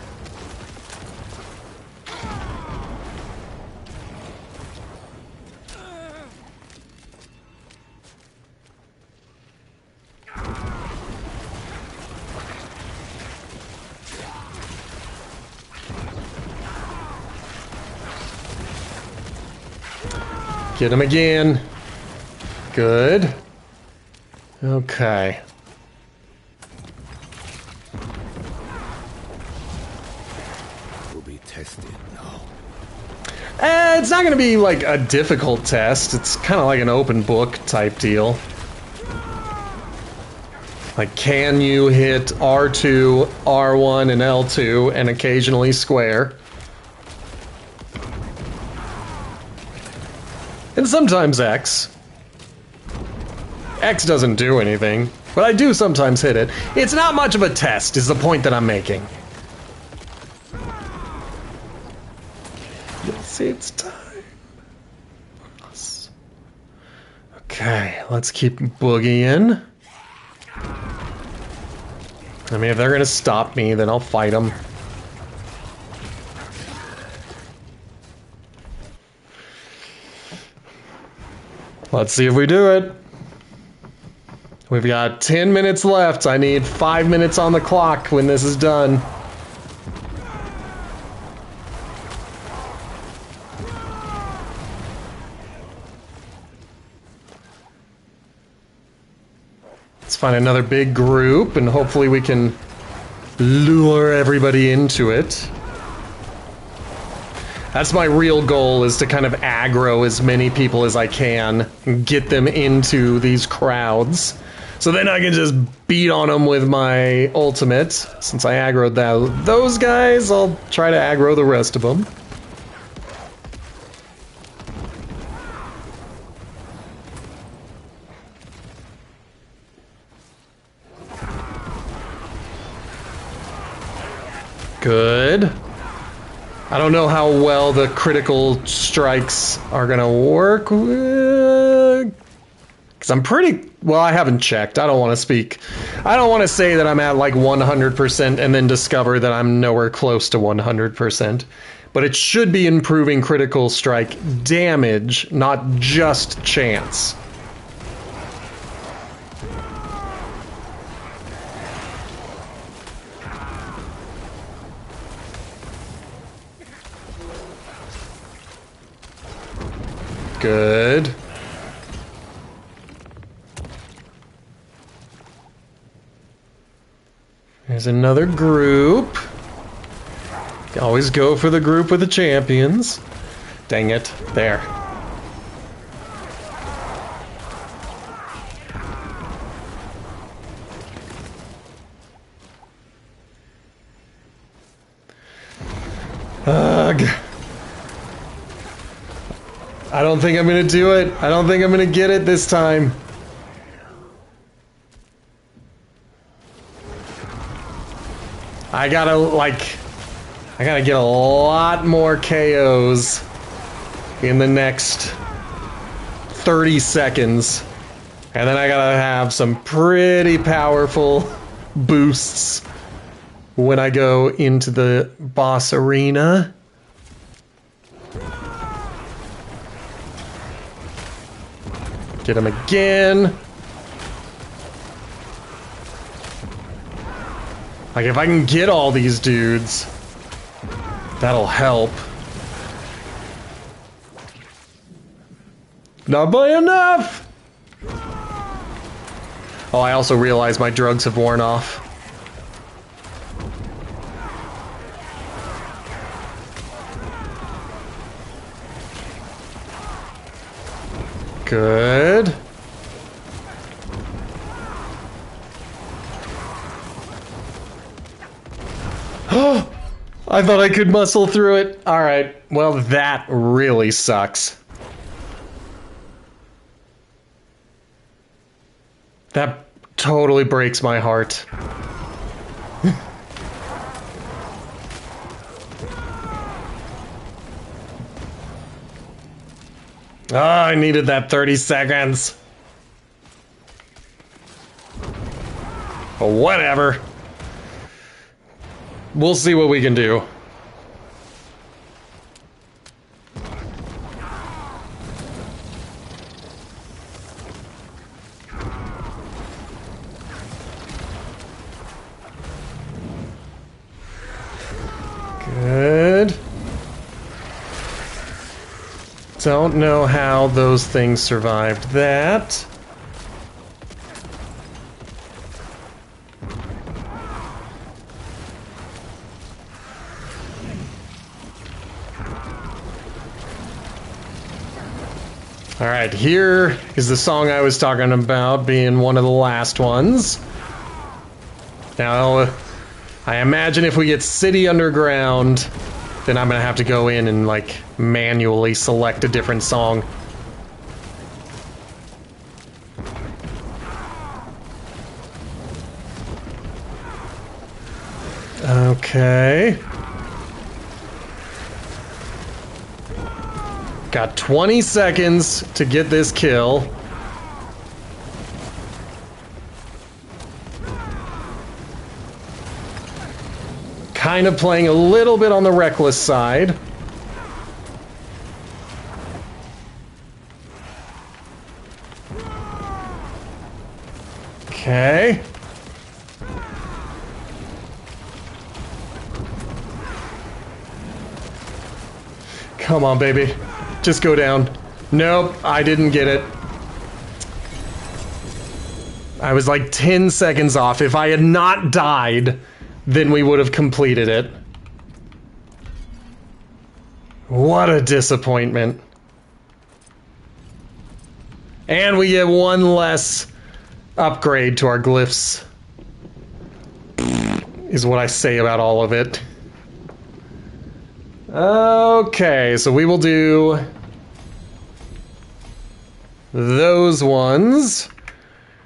Get him again. Good. Okay. Will be tested now. It's not going to be like a difficult test. It's kind of like an open book type deal. Like, can you hit R2, R1, and L2, and occasionally square? And sometimes X. X doesn't do anything, but I do sometimes hit it. It's not much of a test, is the point that I'm making. Yes, it's time. Okay, let's keep boogieing. I mean, if they're gonna stop me, then I'll fight them. Let's see if we do it. We've got 10 minutes left. I need 5 minutes on the clock when this is done. Let's find another big group, and hopefully we can lure everybody into it. That's my real goal, is to kind of aggro as many people as I can and get them into these crowds. So then I can just beat on them with my ultimate. Since I aggroed those guys, I'll try to aggro the rest of them. Good. I don't know how well the critical strikes are gonna work. Because I'm pretty... Well, I haven't checked. I don't want to speak. I don't want to say that I'm at like 100% and then discover that I'm nowhere close to 100%. But it should be improving critical strike damage, not just chance. Good. There's another group. Always go for the group with the champions. Dang it. There. Ugh. I don't think I'm gonna do it. I don't think I'm gonna get it this time. I gotta get a lot more KOs in the next 30 seconds. And then I gotta have some pretty powerful boosts when I go into the boss arena. Get him again. Like, if I can get all these dudes, that'll help. Not by enough! Oh, I also realize my drugs have worn off. Good. I thought I could muscle through it. Alright, well, that really sucks. That totally breaks my heart. Oh, I needed that 30 seconds. But whatever. We'll see what we can do. Good. Don't know how those things survived that. Alright, here is the song I was talking about being one of the last ones. Now, I imagine if we get City Underground, then I'm gonna have to go in and, like, manually select a different song. Okay. Got 20 seconds to get this kill. Kind of playing a little bit on the reckless side. Okay. Come on, baby. Just go down. Nope, I didn't get it. I was like 10 seconds off. If I had not died, then we would have completed it. What a disappointment. And we get one less upgrade to our glyphs, is what I say about all of it. Okay, so we will do those ones.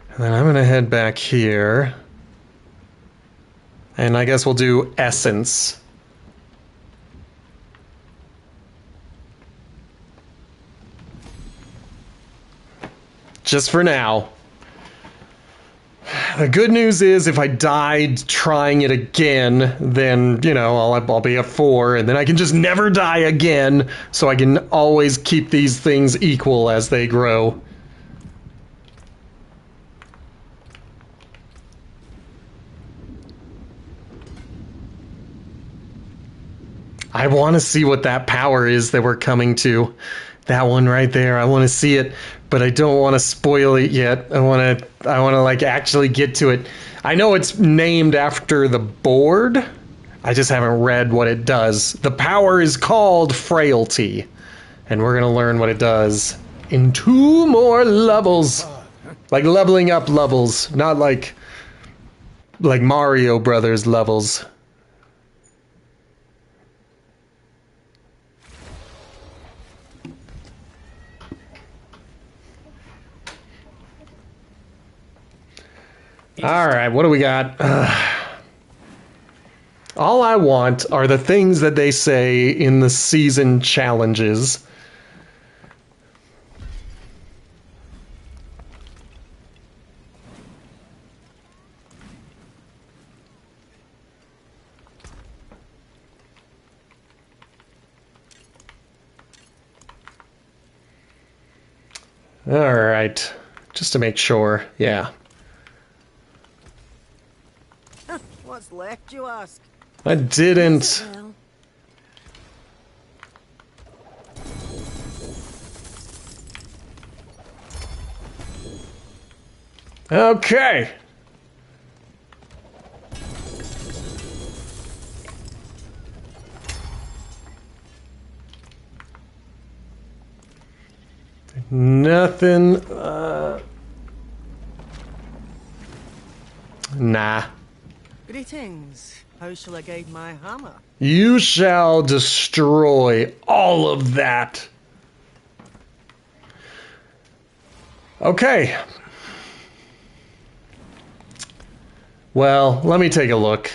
And then I'm gonna head back here. And I guess we'll do Essence. Just for now. The good news is if I died trying it again, then, you know, I'll be at 4, and then I can just never die again, so I can always keep these things equal as they grow. I want to see what that power is that we're coming to. That one right there. I want to see it, but I don't want to spoil it yet. I want to like actually get to it. I know it's named after the board. I just haven't read what it does. The power is called Frailty, and we're going to learn what it does in 2 more levels. Like leveling up levels, not like Mario Brothers levels. All right, what do we got? All I want are the things that they say in the season challenges. All right, just to make sure, yeah. What's left, you ask? I didn't. Well, Okay. Nothing. Nah. greetings. How shall I guide my hammer? You shall destroy all of that. Okay. Well, let me take a look.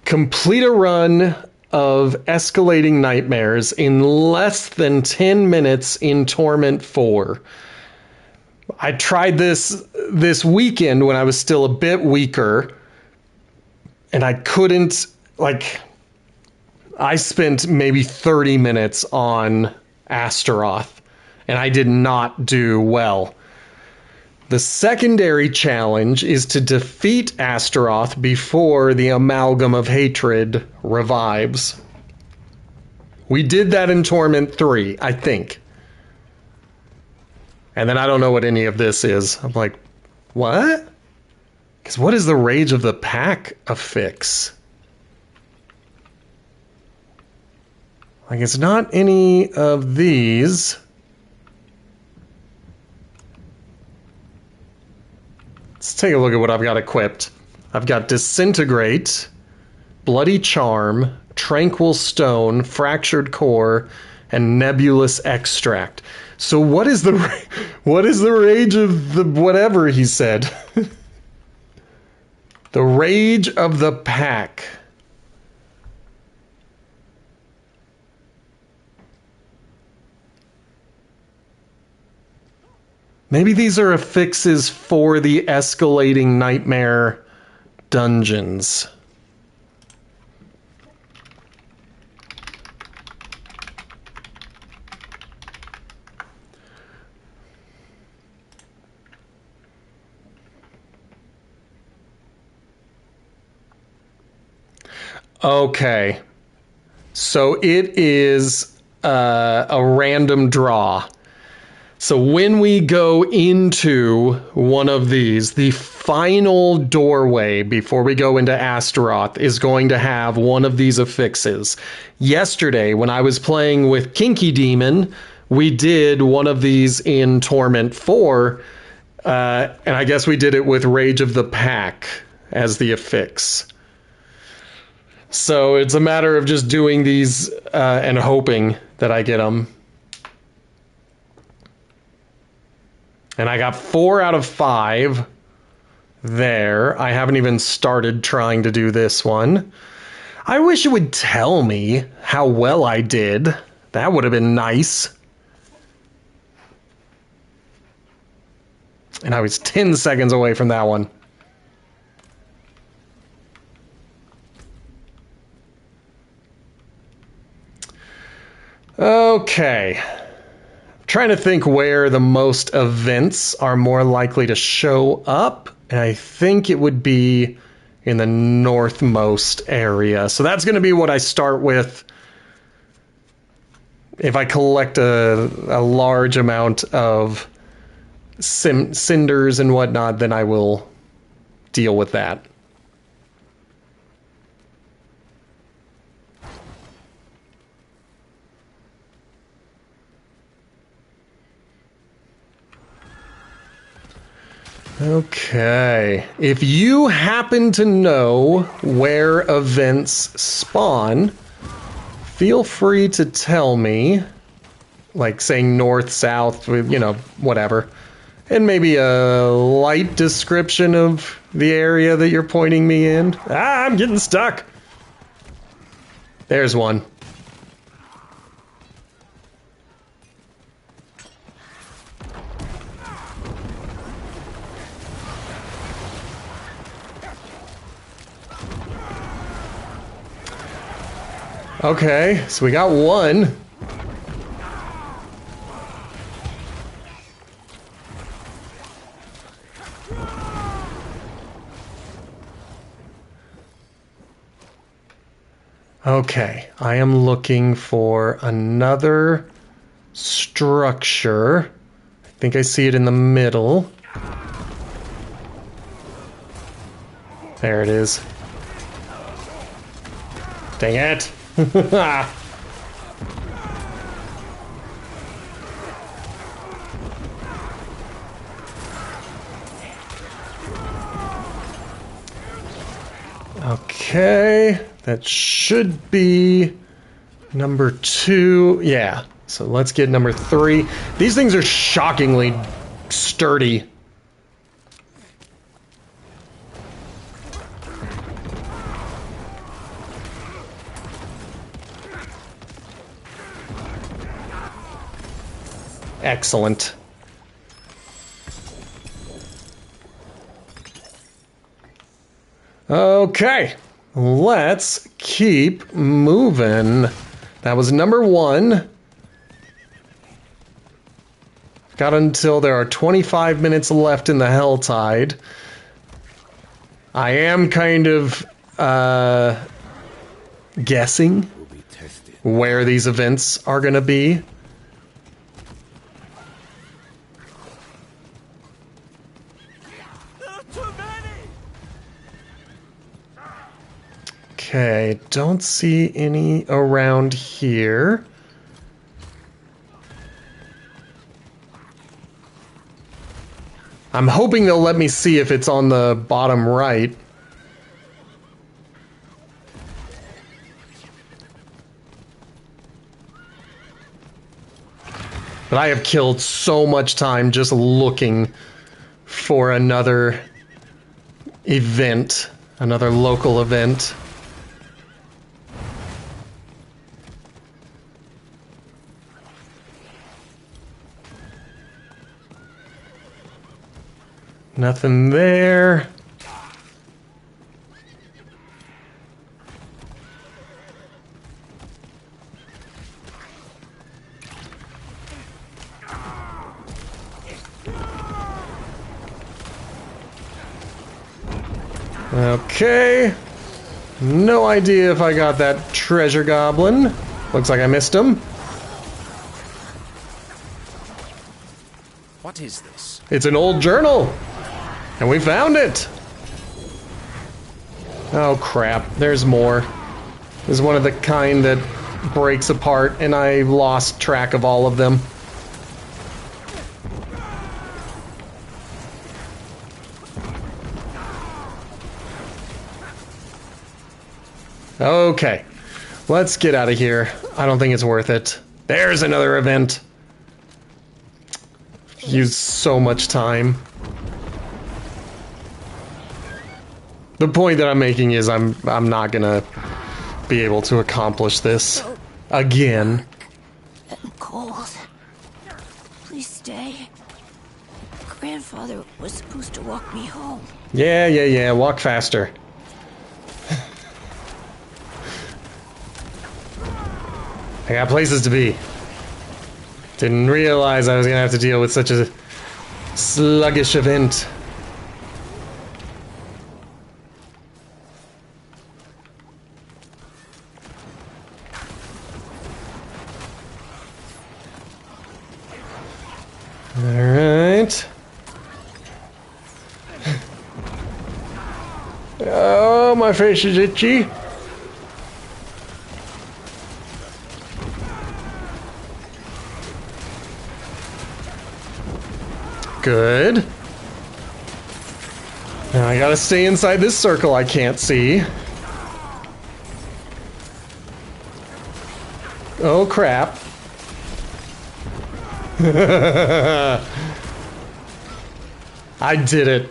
Complete a run of escalating nightmares in less than 10 minutes in Torment 4. I tried this weekend when I was still a bit weaker, and I couldn't, like, I spent maybe 30 minutes on Astaroth, and I did not do well. The secondary challenge is to defeat Astaroth before the Amalgam of Hatred revives. We did that in Torment 3, I think. And then I don't know what any of this is. I'm like, what? Because what is the Rage of the Pack affix? Like, it's not any of these. take a look at what I've got equipped. I've got Disintegrate, Bloody Charm, Tranquil Stone, Fractured Core, and Nebulous Extract. So what is the rage of the whatever he said? The rage of the pack. Maybe these are affixes for the escalating nightmare dungeons. Okay. So it is a random draw. So when we go into one of these, the final doorway before we go into Astaroth is going to have one of these affixes. Yesterday, when I was playing with Kinky Demon, we did one of these in Torment 4, and I guess we did it with Rage of the Pack as the affix. So it's a matter of just doing these and hoping that I get them. And I got 4 out of 5 there. I haven't even started trying to do this one. I wish it would tell me how well I did. That would have been nice. And I was 10 seconds away from that one. Okay. Trying to think where the most events are more likely to show up, and I think it would be in the northmost area. So that's going to be what I start with. If I collect a large amount of cinders and whatnot, then I will deal with that. Okay, if you happen to know where events spawn, feel free to tell me, like saying north, south, you know, whatever, and maybe a light description of the area that you're pointing me in. Ah, I'm getting stuck. There's one. Okay, so we got one. Okay, I am looking for another structure. I think I see it in the middle. There it is. Dang it. Okay, that should be number 2. Yeah, so let's get number 3. These things are shockingly sturdy. Excellent. Okay, let's keep moving. That was number 1. Got until there are 25 minutes left in the Helltide. I am kind of guessing where these events are going to be. Okay, don't see any around here. I'm hoping they'll let me see if it's on the bottom right. But I have killed so much time just looking for another event, another local event. Nothing there. Okay. No idea if I got that treasure goblin. Looks like I missed him. What is this? It's an old journal. And we found it. Oh crap, there's more. This is one of the kind that breaks apart and I lost track of all of them. Okay, let's get out of here. I don't think it's worth it. There's another event. Used so much time. The point that I'm making is I'm not gonna be able to accomplish this again. I'm cold. Please stay. Grandfather was supposed to walk me home. Yeah, walk faster. I got places to be. Didn't realize I was gonna have to deal with such a sluggish event. Alright. Oh, my face is itchy. Good. Now I gotta stay inside this circle I can't see. Oh crap. I did it.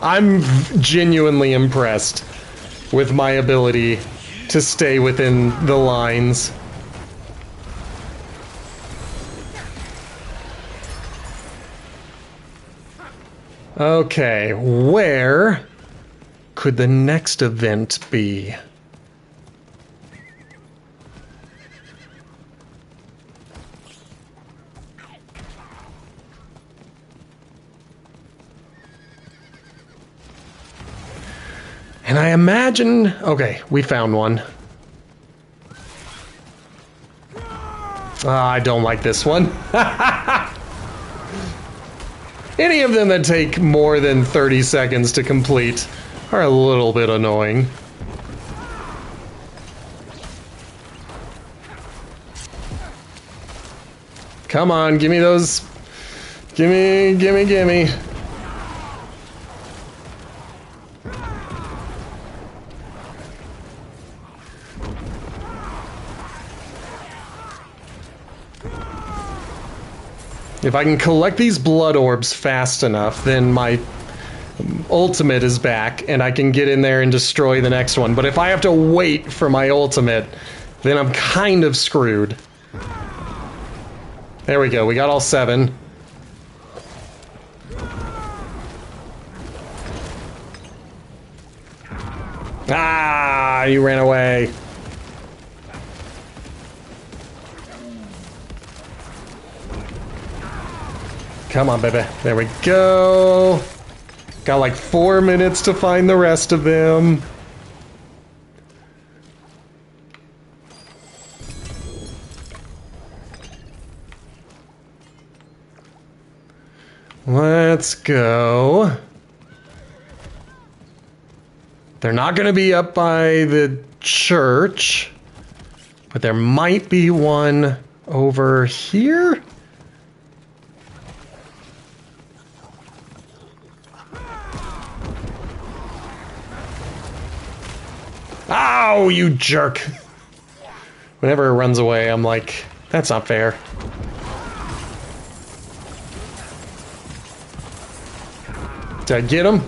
I'm genuinely impressed with my ability to stay within the lines. Okay, where could the next event be? And I imagine... Okay, we found one. I don't like this one. Any of them that take more than 30 seconds to complete are a little bit annoying. Come on, give me those. Gimme. If I can collect these blood orbs fast enough, then my ultimate is back, and I can get in there and destroy the next one. But if I have to wait for my ultimate, then I'm kind of screwed. There we go, we got all 7. Ah, you ran away. Come on, baby. There we go. Got like 4 minutes to find the rest of them. Let's go. They're not going to be up by the church, but there might be one over here. No, you jerk. Whenever it runs away, I'm like, that's not fair. Did I get him?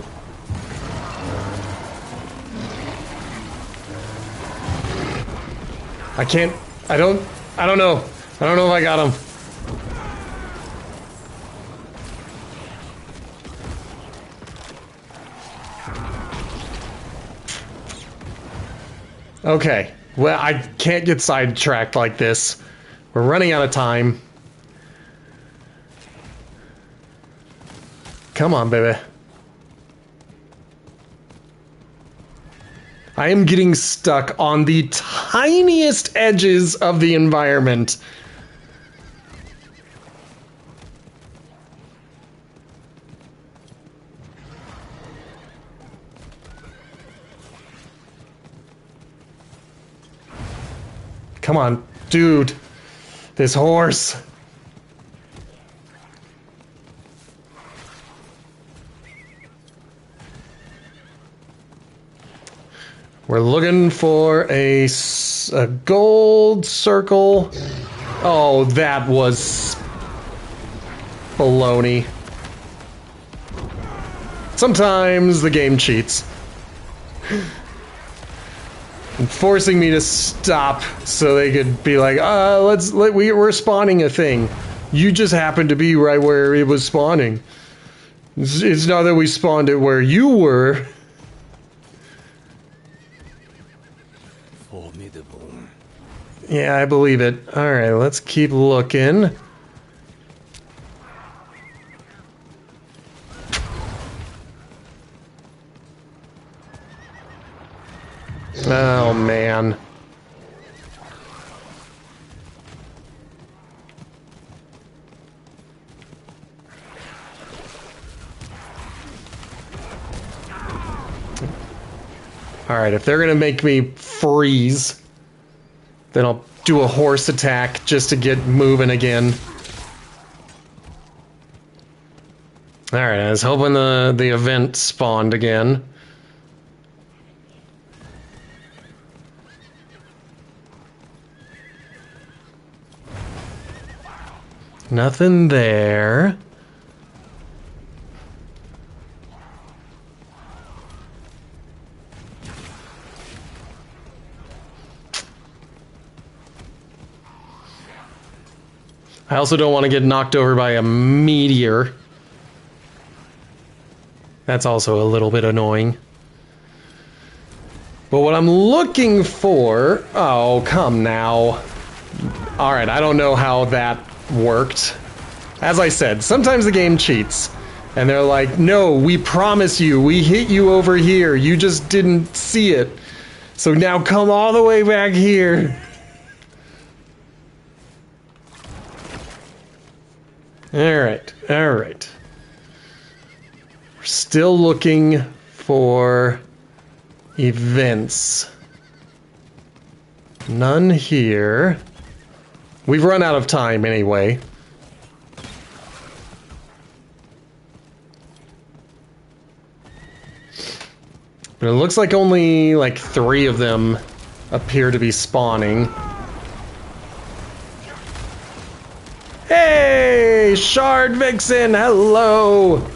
I can't, I don't know. I don't know if I got him. Okay, well, I can't get sidetracked like this. We're running out of time. Come on, baby. I am getting stuck on the tiniest edges of the environment. Come on, dude. This horse. We're looking for a gold circle. Oh, that was baloney. Sometimes the game cheats. And forcing me to stop so they could be like, we're spawning a thing. You just happened to be right where it was spawning. It's not that we spawned it where you were. Formidable. Yeah, I believe it. Alright, let's keep looking. Oh, man. Alright, if they're gonna make me freeze, then I'll do a horse attack just to get moving again. Alright, I was hoping the event spawned again. Nothing there. I also don't want to get knocked over by a meteor. That's also a little bit annoying. But what I'm looking for... Oh, come now. Alright, I don't know how that worked. As I said, sometimes the game cheats. And they're like, no, we promise you, we hit you over here, you just didn't see it. So now come all the way back here. Alright, alright. We're still looking for events. None here. We've run out of time anyway. But it looks like only like 3 of them appear to be spawning. Hey, Shard Vixen, hello!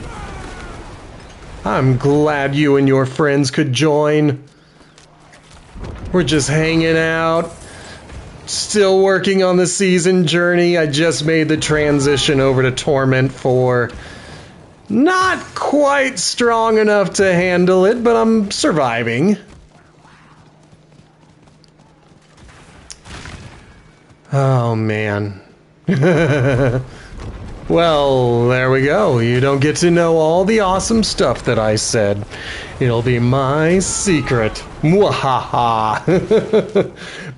I'm glad you and your friends could join. We're just hanging out. Still working on the season journey. I just made the transition over to Torment 4. Not quite strong enough to handle it, but I'm surviving. Oh, man. Well, there we go. You don't get to know all the awesome stuff that I said. It'll be my secret. Mwahaha.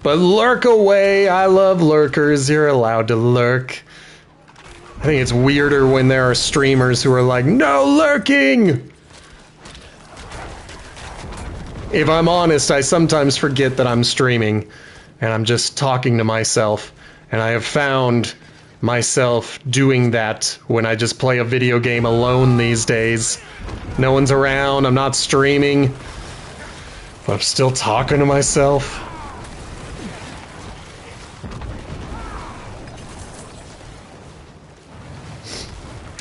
But lurk away. I love lurkers. You're allowed to lurk. I think it's weirder when there are streamers who are like, no lurking! If I'm honest, I sometimes forget that I'm streaming. And I'm just talking to myself. And I have found myself doing that when I just play a video game alone these days. No one's around, I'm not streaming. But I'm still talking to myself.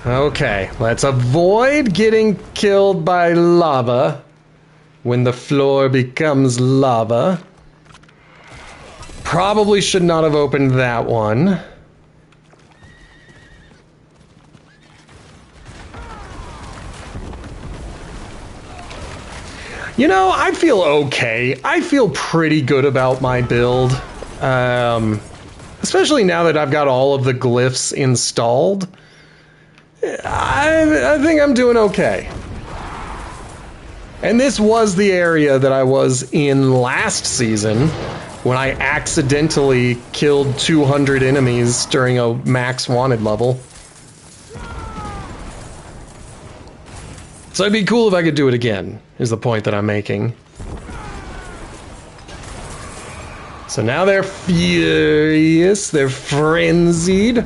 Okay, let's avoid getting killed by lava when the floor becomes lava. Probably should not have opened that one. You know, I feel okay. I feel pretty good about my build. Especially now that I've got all of the glyphs installed. I think I'm doing okay. And this was the area that I was in last season when I accidentally killed 200 enemies during a max wanted level. So it'd be cool if I could do it again, is the point that I'm making. So now they're furious, they're frenzied.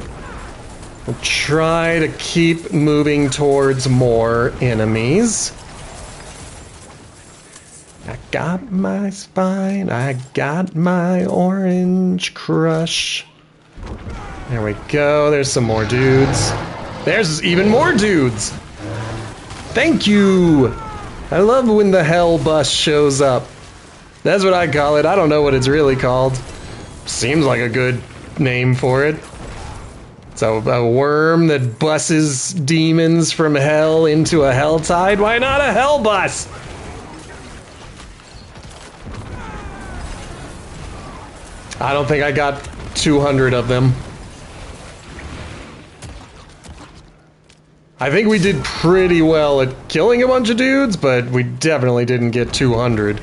We'll try to keep moving towards more enemies. I got my spine, I got my orange crush. There we go, there's some more dudes. There's even more dudes! Thank you! I love when the hell bus shows up. That's what I call it, I don't know what it's really called. Seems like a good name for it. It's a worm that busses demons from hell into a hell tide. Why not a hell bus? I don't think I got 200 of them. I think we did pretty well at killing a bunch of dudes, but we definitely didn't get 200.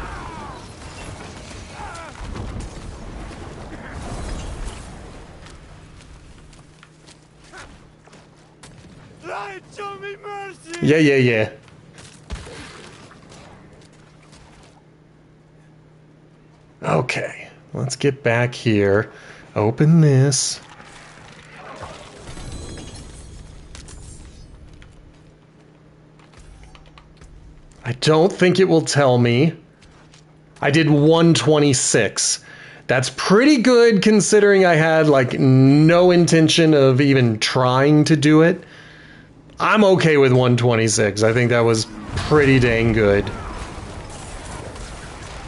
Yeah. Okay, let's get back here. Open this. I don't think it will tell me. I did 126. That's pretty good considering I had like no intention of even trying to do it. I'm okay with 126. I think that was pretty dang good.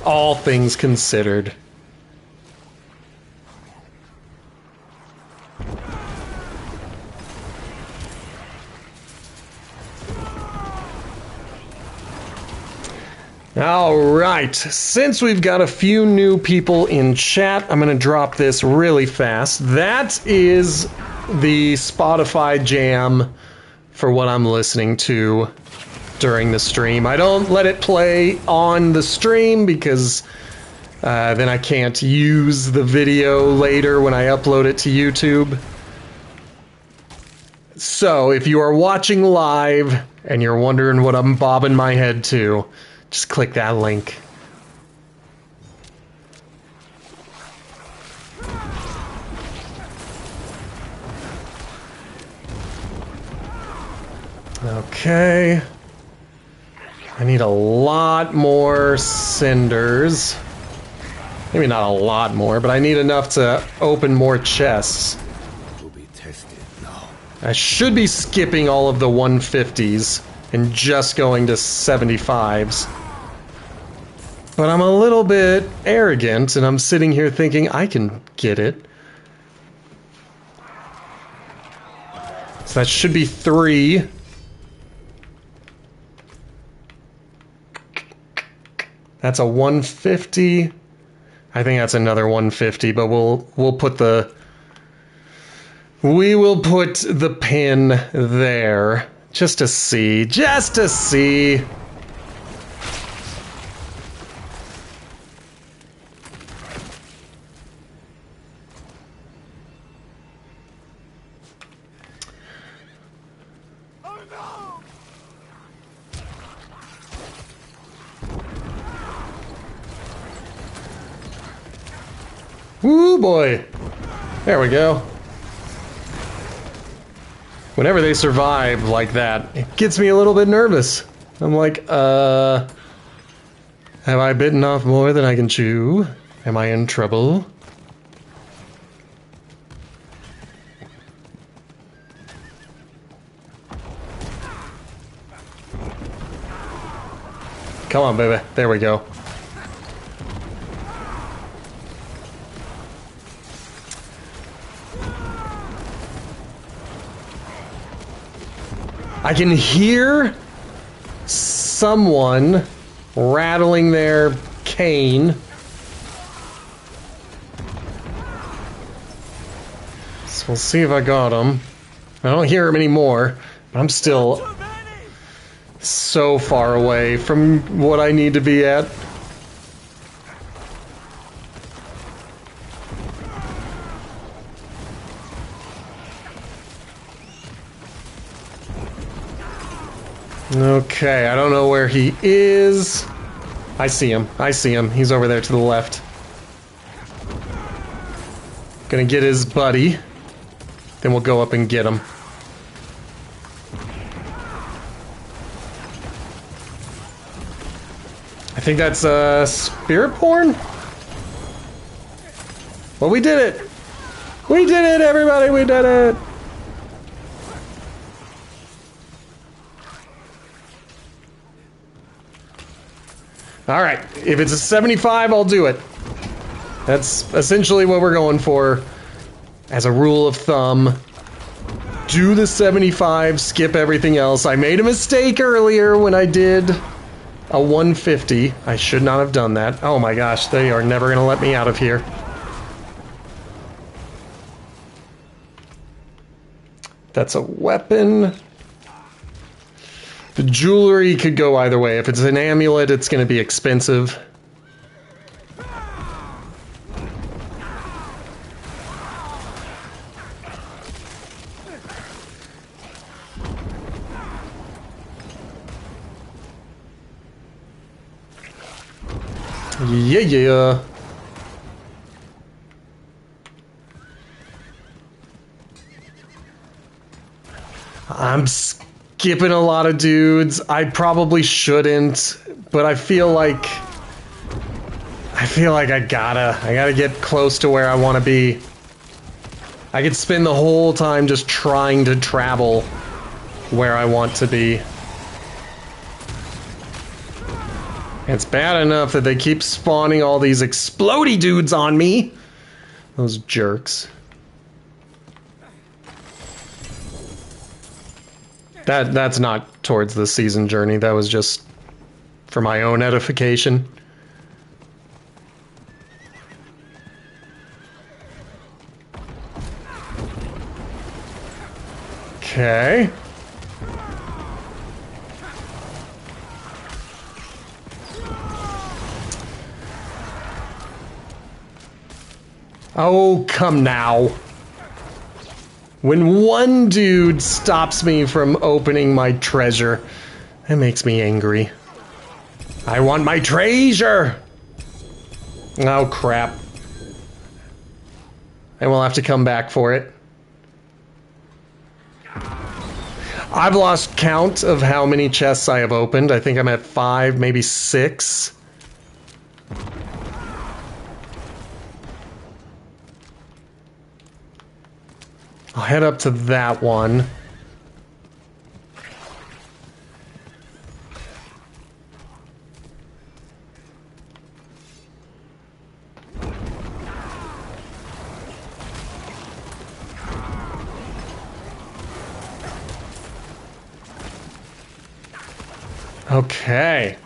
All things considered. Alright, since we've got a few new people in chat, I'm gonna drop this really fast. That is the Spotify jam for what I'm listening to during the stream. I don't let it play on the stream because then I can't use the video later when I upload it to YouTube. So if you are watching live and you're wondering what I'm bobbing my head to, just click that link. Okay. I need a lot more cinders. Maybe not a lot more, but I need enough to open more chests. To be tested now. I should be skipping all of the 150s and just going to 75s. But I'm a little bit arrogant, and I'm sitting here thinking I can get it. So that should be 3. That's a 150. I think that's another 150, but we'll put the pin there just to see. Woo boy. There we go. Whenever they survive like that, it gets me a little bit nervous. I'm like, Have I bitten off more than I can chew? Am I in trouble? Come on, baby. There we go. I can hear someone rattling their cane. So we'll see if I got him. I don't hear him anymore, but I'm still so far away from what I need to be at. Okay, I don't know where he is. I see him. I see him. He's over there to the left. Gonna get his buddy. Then we'll go up and get him. I think that's spirit porn? Well, we did it! We did it, everybody! We did it! Alright, if it's a 75, I'll do it. That's essentially what we're going for. As a rule of thumb, do the 75, skip everything else. I made a mistake earlier when I did a 150. I should not have done that. Oh my gosh, they are never going to let me out of here. That's a weapon. The jewelry could go either way. If it's an amulet, it's going to be expensive. Yeah. I'm skipping a lot of dudes. I probably shouldn't, but I feel like I gotta get close to where I want to be. I could spend the whole time just trying to travel where I want to be. It's bad enough that they keep spawning all these explodey dudes on me. Those jerks. That's not towards the season journey. That was just for my own edification. Okay. Oh, come now. When one dude stops me from opening my treasure, that makes me angry. I want my treasure! Oh, crap. And we'll have to come back for it. I've lost count of how many chests I have opened. I think I'm at 5, maybe 6. I'll head up to that one. Okay.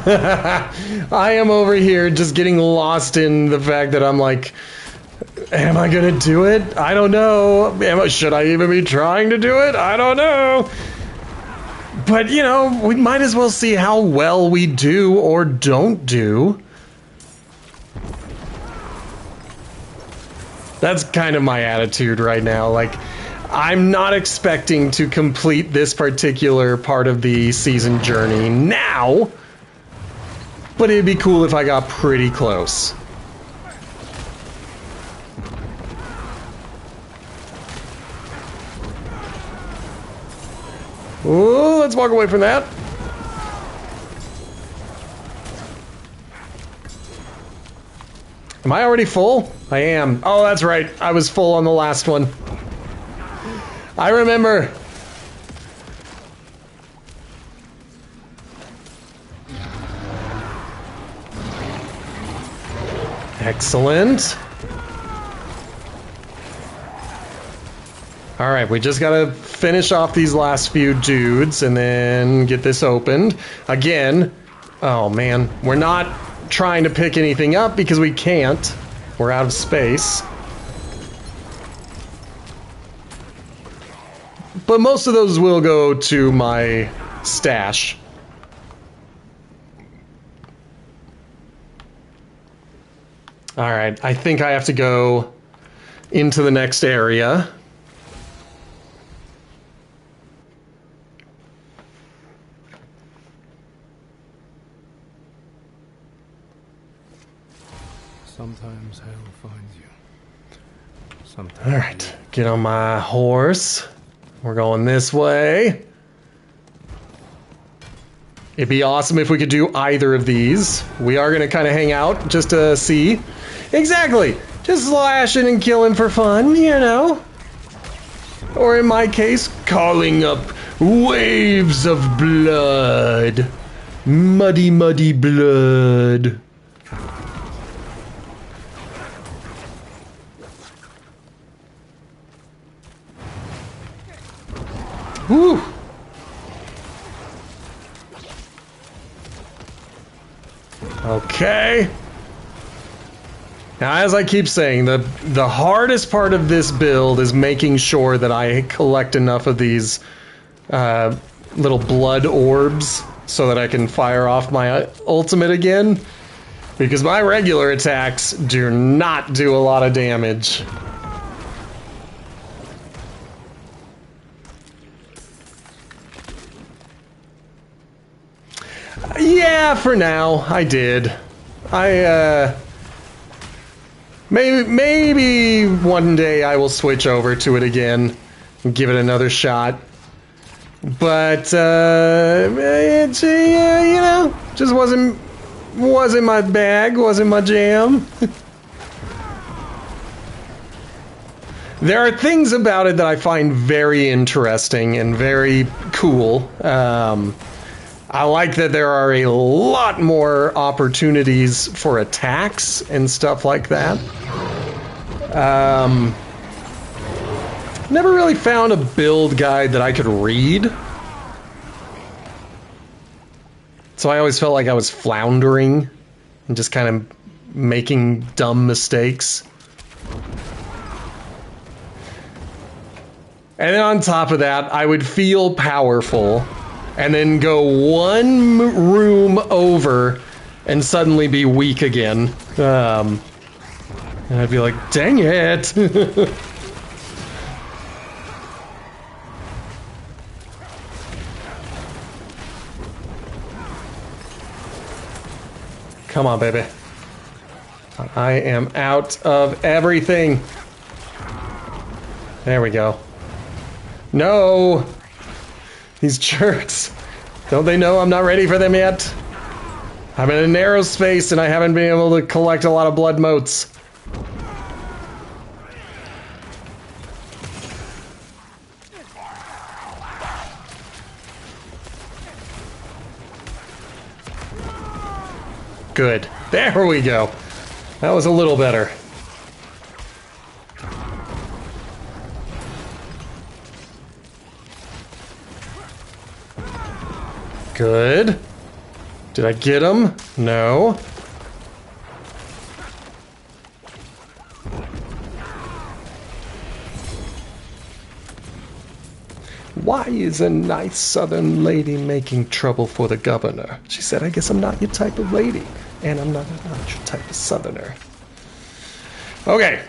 I am over here just getting lost in the fact that I'm like, am I gonna do it? I don't know. Should I even be trying to do it? I don't know. But, you know, we might as well see how well we do or don't do. That's kind of my attitude right now. Like, I'm not expecting to complete this particular part of the season journey now. But it'd be cool if I got pretty close. Ooh, let's walk away from that. Am I already full? I am. Oh, that's right. I was full on the last one. I remember. Excellent. All right, we just gotta finish off these last few dudes and then get this opened. Again, oh man, we're not trying to pick anything up because we can't. We're out of space. But most of those will go to my stash. All right, I think I have to go into the next area. Sometimes hell finds you. Sometimes. All right, get on my horse. We're going this way. It'd be awesome if we could do either of these. We are going to kind of hang out just to see. Exactly. Just slashing and killing for fun, you know. Or in my case, calling up waves of blood. Muddy, muddy blood. Whew. Okay. Now, as I keep saying, the hardest part of this build is making sure that I collect enough of these little blood orbs so that I can fire off my ultimate again. Because my regular attacks do not do a lot of damage. Yeah, for now, I did. Maybe one day I will switch over to it again and give it another shot. But it's you know, just wasn't my bag, wasn't my jam. There are things about it that I find very interesting and very cool. I like that there are a lot more opportunities for attacks and stuff like that. Never really found a build guide that I could read. So I always felt like I was floundering and just kind of making dumb mistakes. And then on top of that, I would feel powerful and then go one room over and suddenly be weak again. And I'd be like, dang it. Come on, baby. I am out of everything. There we go. No! These jerks. Don't they know I'm not ready for them yet? I'm in a narrow space and I haven't been able to collect a lot of blood motes. Good. There we go. That was a little better. Good. Did I get him? No. Why is a nice southern lady making trouble for the governor? She said, I guess I'm not your type of lady. And I'm not your type of southerner. Okay.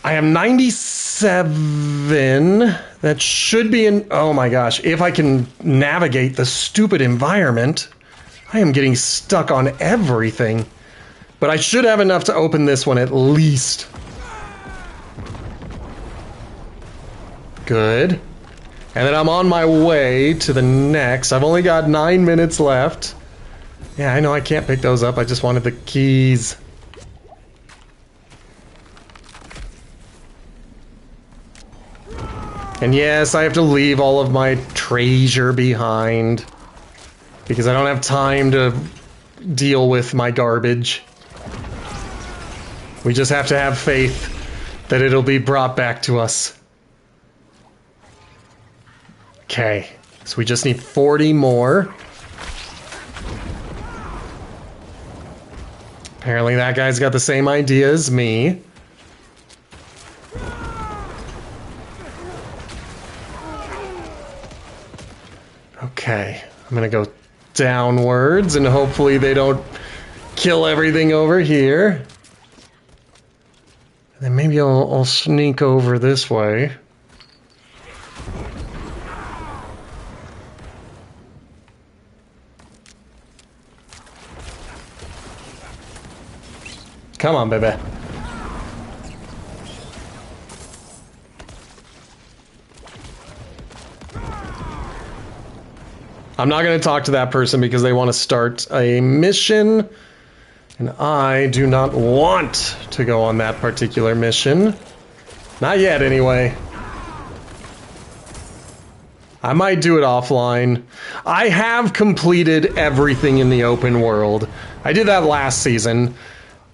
I am 97. That should be in... Oh my gosh. If I can navigate the stupid environment, I am getting stuck on everything. But I should have enough to open this one at least. Good. And then I'm on my way to the next. I've only got 9 minutes left. Yeah, I know I can't pick those up. I just wanted the keys. And yes, I have to leave all of my treasure behind. Because I don't have time to deal with my garbage. We just have to have faith that it'll be brought back to us. Okay, so we just need 40 more. Apparently that guy's got the same idea as me. Okay, I'm gonna go downwards and hopefully they don't kill everything over here. And then maybe I'll sneak over this way. Come on, baby. I'm not going to talk to that person because they want to start a mission. And I do not want to go on that particular mission. Not yet, anyway. I might do it offline. I have completed everything in the open world. I did that last season.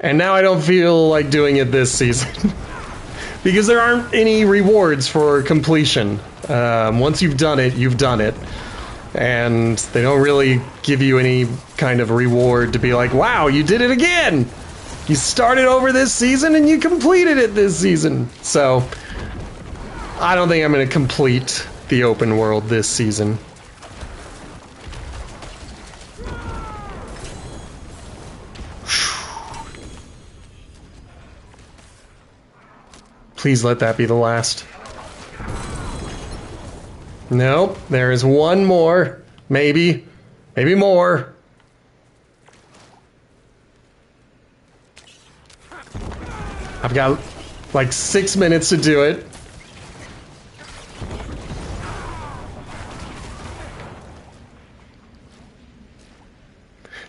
And now I don't feel like doing it this season. Because there aren't any rewards for completion. Once you've done it, you've done it. And they don't really give you any kind of reward to be like, wow, you did it again! You started over this season and you completed it this season. So, I don't think I'm going to complete the open world this season. Please let that be the last. Nope, there is one more. Maybe. Maybe more. I've got like 6 minutes to do it.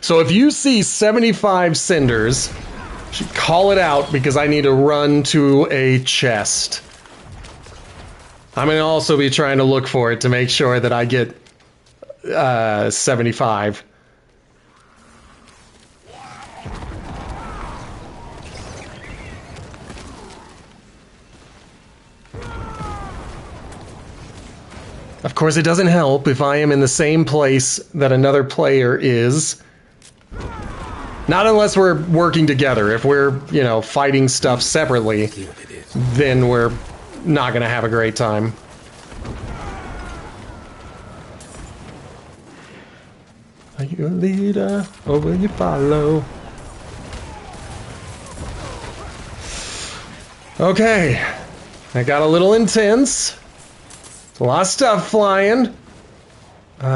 So if you see 75 cinders, you should call it out because I need to run to a chest. I'm going to also be trying to look for it to make sure that I get 75. Of course, it doesn't help if I am in the same place that another player is. Not unless we're working together. If we're, you know, fighting stuff separately, then we're not gonna have a great time. Are you a leader or will you follow? Okay, I got a little intense. It's a lot of stuff flying. We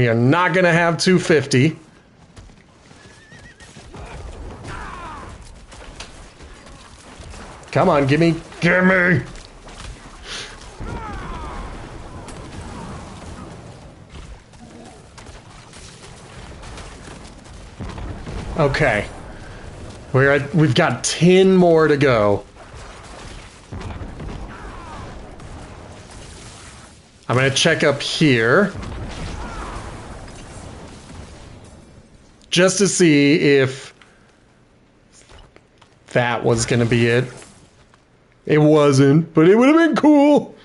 are not gonna have 250. Come on, gimme! Okay. We've got 10 more to go. I'm gonna check up here. Just to see if that was gonna be it. It wasn't, but it would have been cool.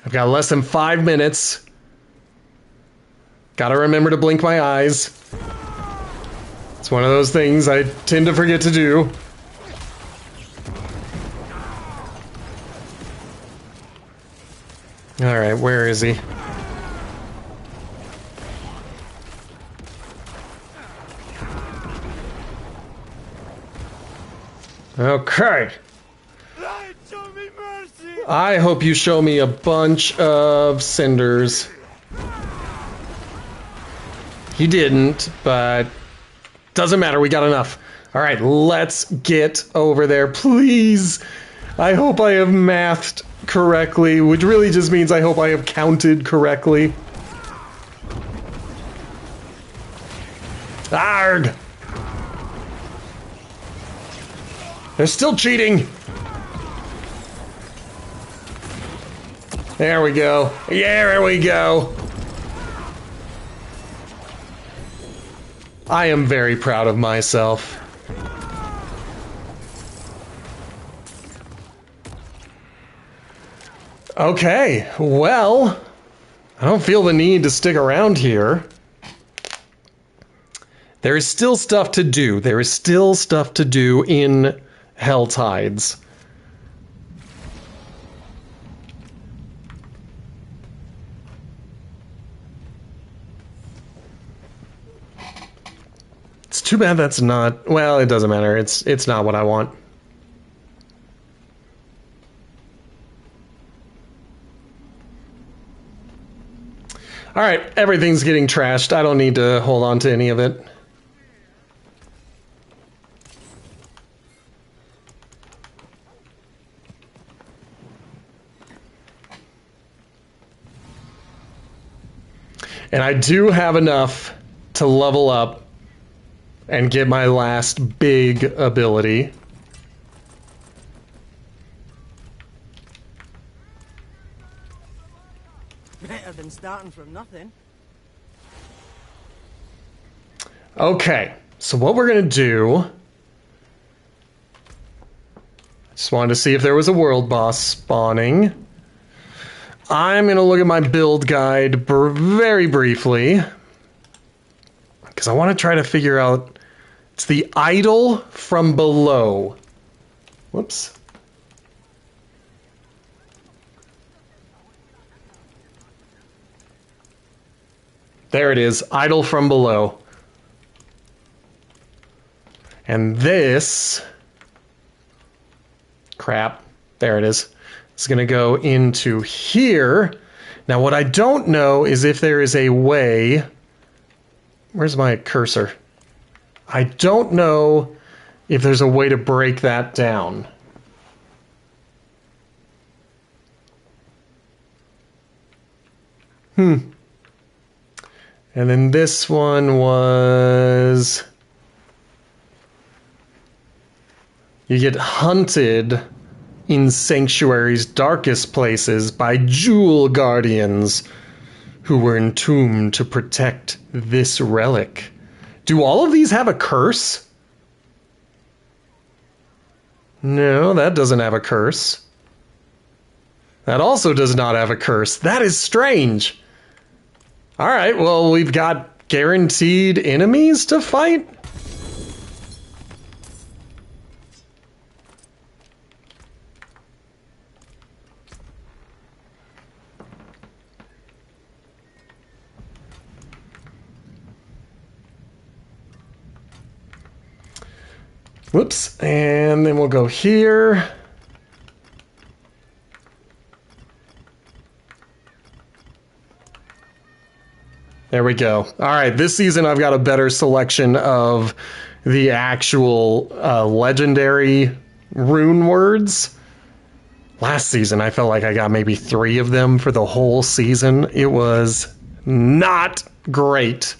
I've got less than 5 minutes. Gotta remember to blink my eyes. It's one of those things I tend to forget to do. Alright, where is he? Okay. I hope you show me a bunch of cinders. He didn't, but doesn't matter. We got enough. All right, let's get over there, please. I hope I have mathed correctly, which really just means I hope I have counted correctly. Arg! They're still cheating. There we go. Yeah, there we go. I am very proud of myself. Okay, well, I don't feel the need to stick around here. There is still stuff to do. There is still stuff to do in Helltides. It's too bad that's not... Well, it doesn't matter. It's not what I want. Alright, everything's getting trashed. I don't need to hold on to any of it. And I do have enough to level up and get my last big ability. Better than starting from nothing. Okay, so what we're gonna do... Just wanted to see if there was a world boss spawning. I'm gonna look at my build guide very briefly. Because I want to try to figure out... It's the idol from below. Whoops. There it is, idol from below. And this... Crap. There it is. It's going to go into here. Now what I don't know is if there is a way... Where's my cursor? I don't know if there's a way to break that down. And then this one was... You get hunted in Sanctuary's darkest places by jewel guardians who were entombed to protect this relic. Do all of these have a curse? No, that doesn't have a curse. That also does not have a curse. That is strange. All right, well, we've got guaranteed enemies to fight? Whoops, and then we'll go here. There we go. All right, this season I've got a better selection of the actual legendary rune words. Last season I felt like I got maybe 3 of them for the whole season. It was not great.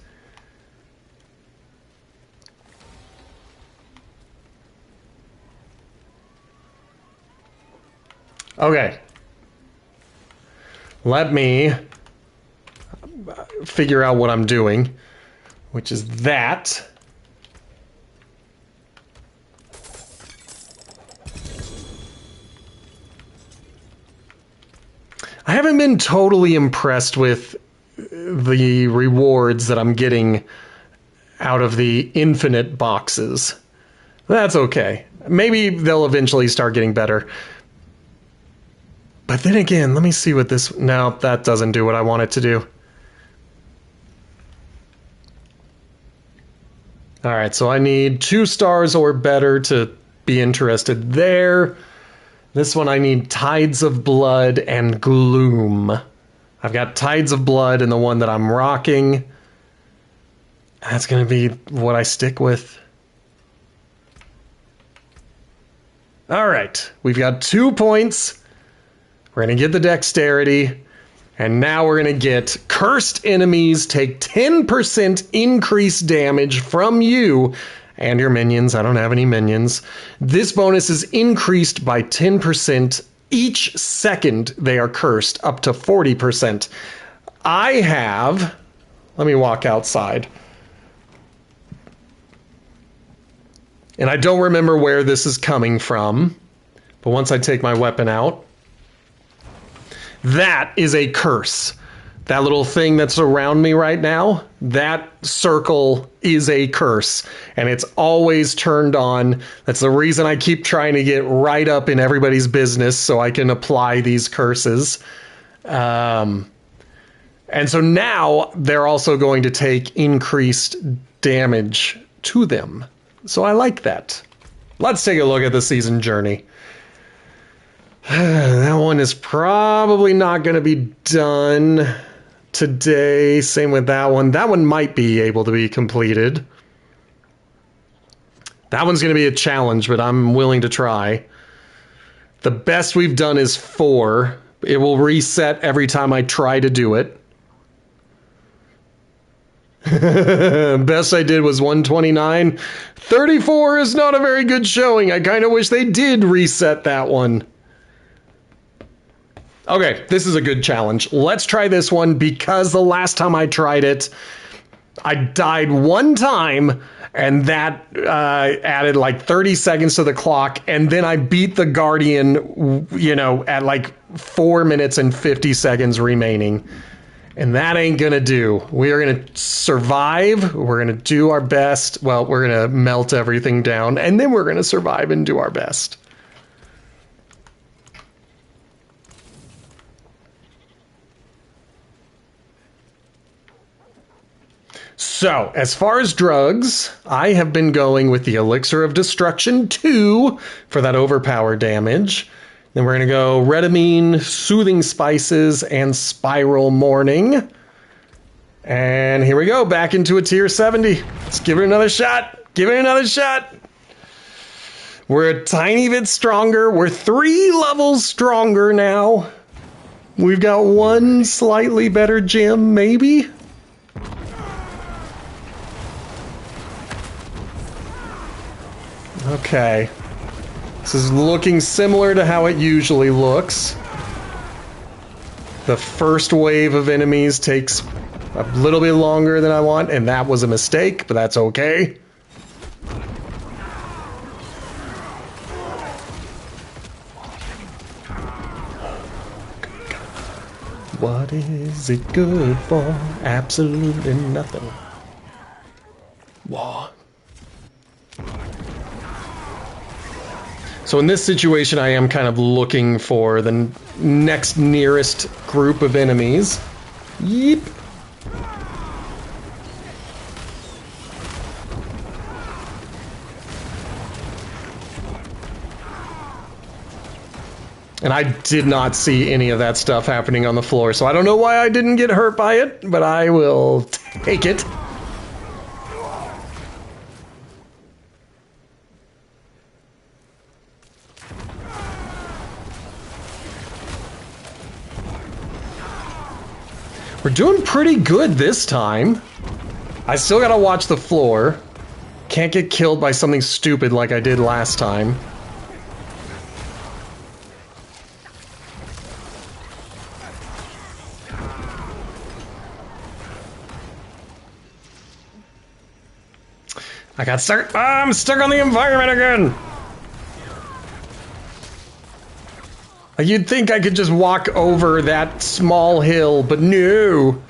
Okay. Let me figure out what I'm doing, which is that. I haven't been totally impressed with the rewards that I'm getting out of the infinite boxes. That's okay. Maybe they'll eventually start getting better. But then again, let me see what this... No, that doesn't do what I want it to do. Alright, so I need 2 stars or better to be interested there. This one I need Tides of Blood and Gloom. I've got Tides of Blood and the one that I'm rocking. That's going to be what I stick with. All right, we've got 2 points. We're going to get the dexterity. And now we're going to get cursed enemies take 10% increased damage from you and your minions. I don't have any minions. This bonus is increased by 10% each second they are cursed, up to 40%. I have... Let me walk outside. And I don't remember where this is coming from, but once I take my weapon out, that is a curse. That little thing that's around me right now, that circle is a curse, and it's always turned on. That's the reason I keep trying to get right up in everybody's business so I can apply these curses. And so now they're also going to take increased damage to them. So I like that. Let's take a look at the season journey. That one is probably not going to be done today. Same with that one. That one might be able to be completed. That one's going to be a challenge, but I'm willing to try. The best we've done is 4. It will reset every time I try to do it. Best I did was 129. 34 is not a very good showing. I kind of wish they did reset that one. Okay, this is a good challenge. Let's try this one because the last time I tried it, I died 1 time and that added like 30 seconds to the clock. And then I beat the Guardian, you know, at like 4 minutes and 50 seconds remaining. And that ain't gonna do. We are gonna survive. We're gonna do our best. Well, we're gonna melt everything down, and then we're gonna survive and do our best. So, as far as drugs, I have been going with the Elixir of Destruction 2 for that overpower damage. Then we're going to go Redamine, Soothing Spices, and Spiral Morning. And here we go, back into a tier 70. Let's give it another shot. Give it another shot. We're a tiny bit stronger. We're 3 levels stronger now. We've got 1 slightly better gem, maybe. Okay. This is looking similar to how it usually looks. The first wave of enemies takes a little bit longer than I want, and that was a mistake, but that's okay. What is it good for? Absolutely nothing. Whoa. So in this situation, I am kind of looking for the next nearest group of enemies. Yeep. And I did not see any of that stuff happening on the floor, so I don't know why I didn't get hurt by it, but I will take it. We're doing pretty good this time. I still gotta watch the floor. Can't get killed by something stupid like I did last time. I got stuck. I'm stuck on the environment again. You'd think I could just walk over that small hill, but no.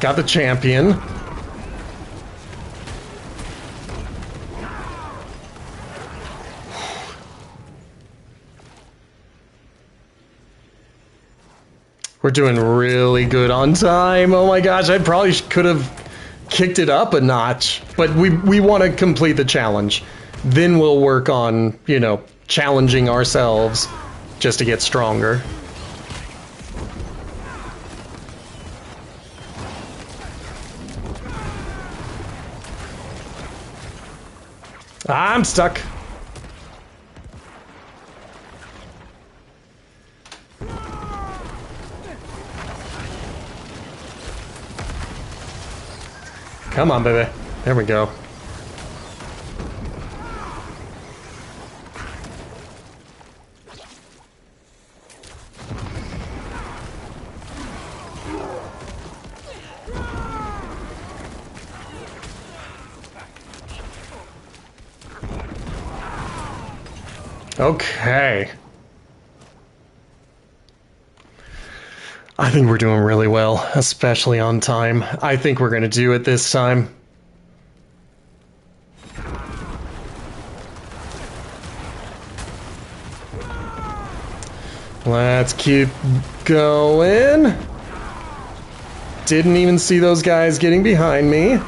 Got the champion. We're doing really good on time. Oh my gosh, I probably could have kicked it up a notch. But we want to complete the challenge. Then we'll work on, you know, challenging ourselves just to get stronger. I'm stuck. Come on, baby. There we go. Okay. I think we're doing really well, especially on time. I think we're gonna do it this time. Let's keep going. Didn't even see those guys getting behind me.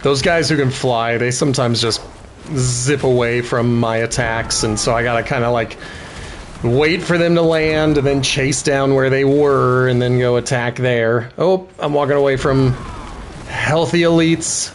Those guys who can fly, they sometimes just zip away from my attacks, and so I gotta kind of like wait for them to land and then chase down where they were and then go attack there. Oh, I'm walking away from healthy elites.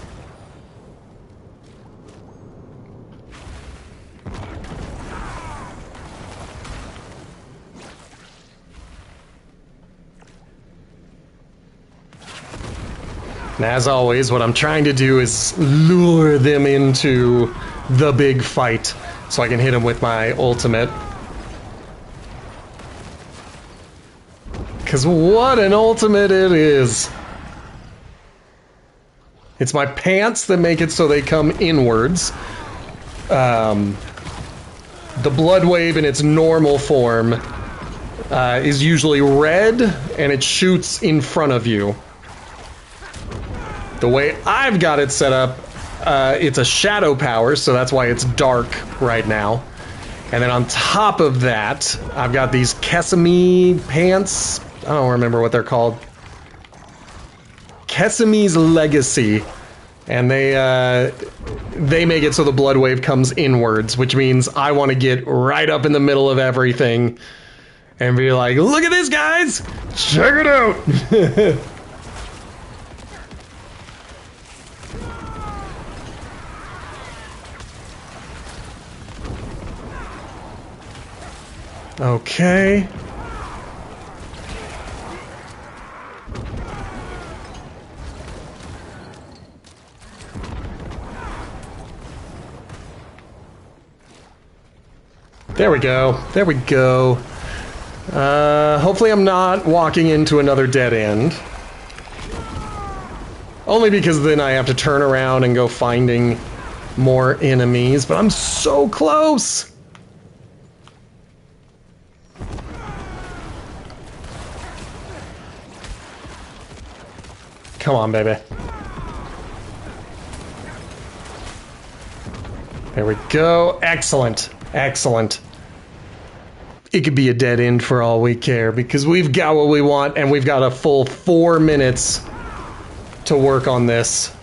And as always, what I'm trying to do is lure them into the big fight so I can hit them with my ultimate. Because what an ultimate it is! It's my pants that make it so they come inwards. The blood wave in its normal form is usually red, and it shoots in front of you. The way I've got it set up, it's a shadow power, so that's why it's dark right now. And then on top of that, I've got these Kesame pants. I don't remember what they're called. Kesame's Legacy. And they make it so the blood wave comes inwards, which means I want to get right up in the middle of everything and be like, look at this, guys! Check it out! Okay. There we go. There we go. Hopefully I'm not walking into another dead end. Only because then I have to turn around and go finding more enemies, but I'm so close! Come on, baby. There we go. Excellent. Excellent. It could be a dead end for all we care, because we've got what we want, and we've got a full 4 minutes to work on this.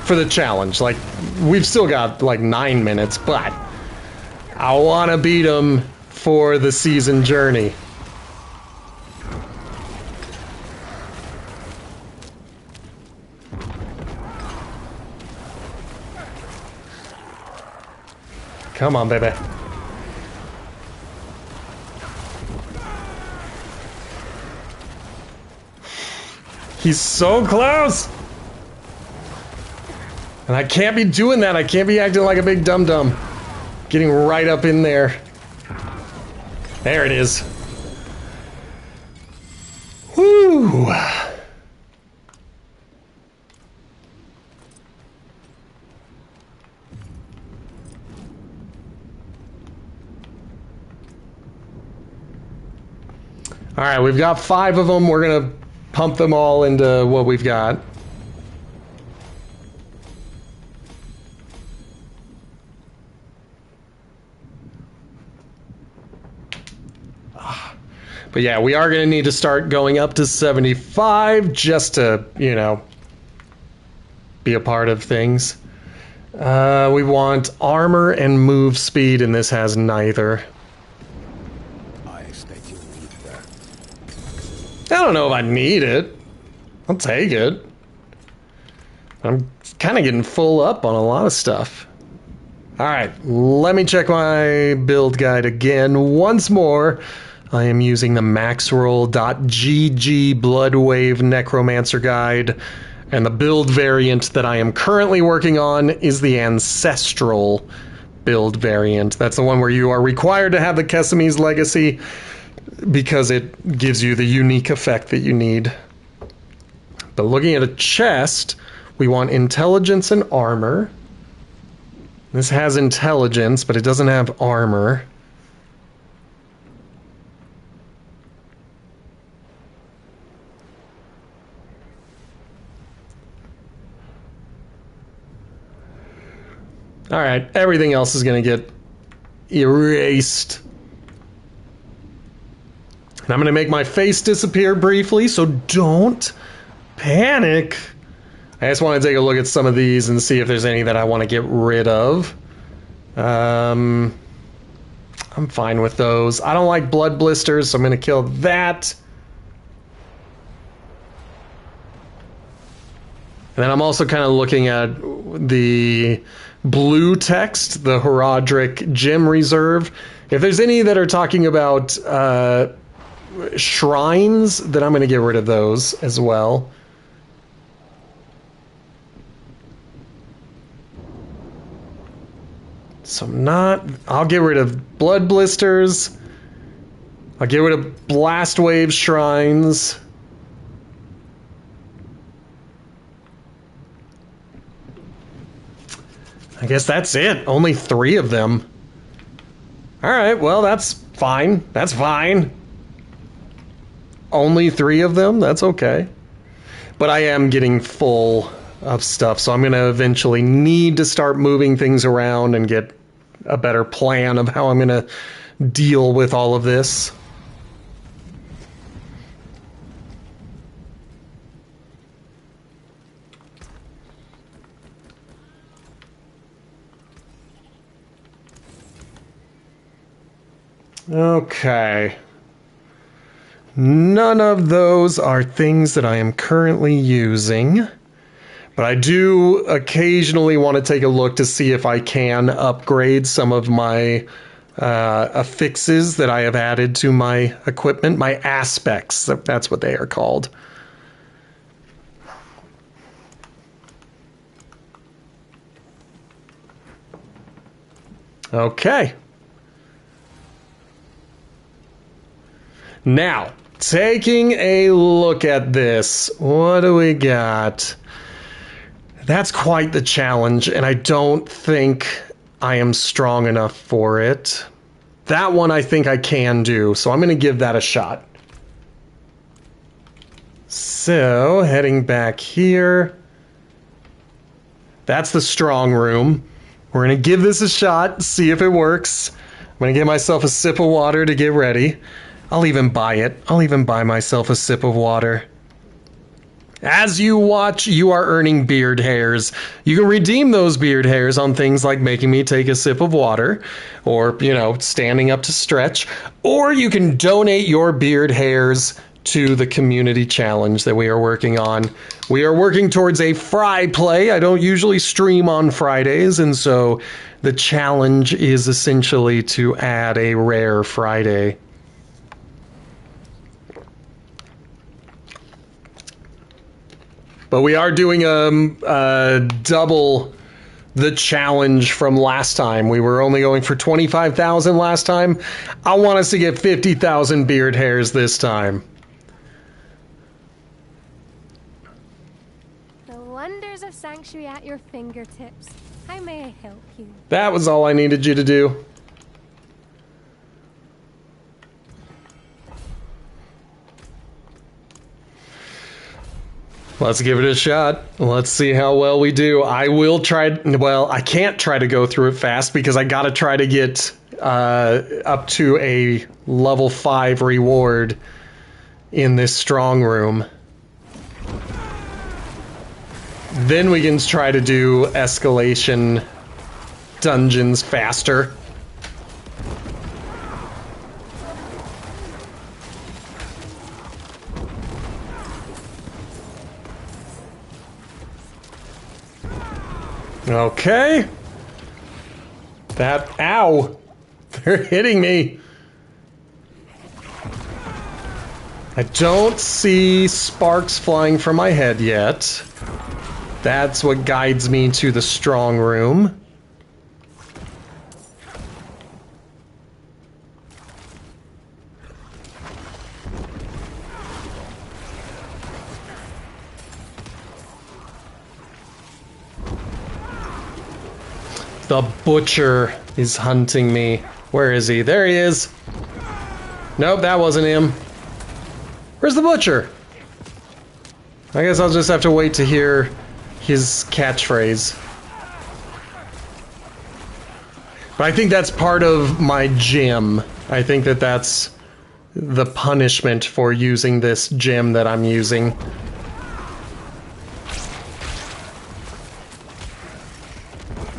For the challenge. Like, we've still got, like, 9 minutes, but I want to beat them for the season journey. Come on, baby. He's so close! And I can't be doing that. I can't be acting like a big dum-dum. Getting right up in there. There it is. Whew. All right, we've got 5 of them. We're gonna pump them all into what we've got. But yeah, we are gonna need to start going up to 75 just to, you know, be a part of things. We want armor and move speed, and this has neither. I expect you I don't know if I need it. I'll take it. I'm kind of getting full up on a lot of stuff. Alright, let me check my build guide again once more. I am using the maxroll.gg Bloodwave Necromancer guide, and the build variant that I am currently working on is the Ancestral build variant. That's the one where you are required to have the Keseme's Legacy because it gives you the unique effect that you need. But looking at a chest, we want intelligence and armor. This has intelligence, but it doesn't have armor. Alright, everything else is going to get erased. And I'm going to make my face disappear briefly, so don't panic. I just want to take a look at some of these and see if there's any that I want to get rid of. I'm fine with those. I don't like blood blisters, so I'm going to kill that. And then I'm also kind of looking at the blue text, the Horadrim Gem Reserve. If there's any that are talking about shrines, then I'm going to get rid of those as well. So I'll get rid of blood blisters. I'll get rid of blast wave shrines. I guess that's it. Only 3 of them. Alright, well, that's fine. That's fine. Only 3 of them? That's okay. But I am getting full of stuff, so I'm going to eventually need to start moving things around and get a better plan of how I'm going to deal with all of this. Okay. None of those are things that I am currently using. But I do occasionally want to take a look to see if I can upgrade some of my affixes that I have added to my equipment. My aspects, that's what they are called. Okay. Now, taking a look at this, what do we got? That's quite the challenge, and I don't think I am strong enough for it. That one I think I can do, so I'm going to give that a shot. So, heading back here. That's the strong room. We're going to give this a shot, see if it works. I'm going to give myself a sip of water to get ready. I'll even buy it. I'll even buy myself a sip of water. As you watch, you are earning beard hairs. You can redeem those beard hairs on things like making me take a sip of water, or, standing up to stretch, or you can donate your beard hairs to the community challenge that we are working on. We are working towards a Fry play. I don't usually stream on Fridays, and so the challenge is essentially to add a rare Friday. But we are doing double the challenge from last time. We were only going for 25,000 last time. I want us to get 50,000 beard hairs this time. The wonders of Sanctuary at your fingertips. How may I help you? That was all I needed you to do. Let's give it a shot. Let's see how well we do. I will try. Well, I can't try to go through it fast because I gotta try to get up to a level 5 reward in this strong room. Then we can try to do escalation dungeons faster. Okay. That... Ow! They're hitting me. I don't see sparks flying from my head yet. That's what guides me to the strong room. The butcher is hunting me. Where is he? There he is. Nope, that wasn't him. Where's the butcher? I guess I'll just have to wait to hear his catchphrase. But I think that's part of my gem. I think that that's the punishment for using this gem that I'm using.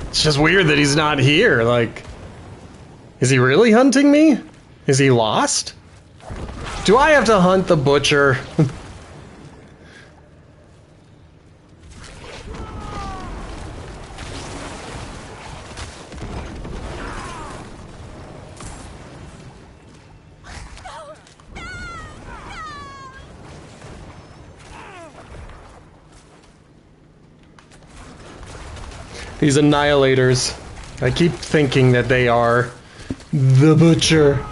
It's just weird that he's not here. Like, is he really hunting me? Is he lost? Do I have to hunt the butcher? These annihilators. I keep thinking that they are the butcher.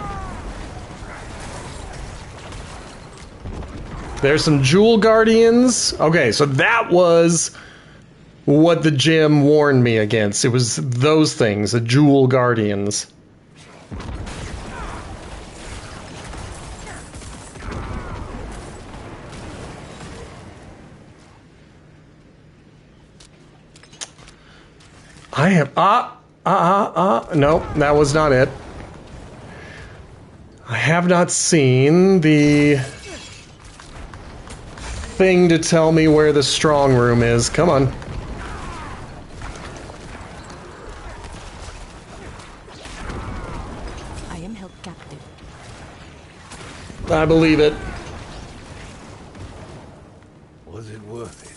There's some jewel guardians. Okay, so that was what the gem warned me against. It was those things, the jewel guardians. I have... Nope, that was not it. I have not seen the thing to tell me where the strong room is. Come on. I am held captive. I believe it. Was it worth it?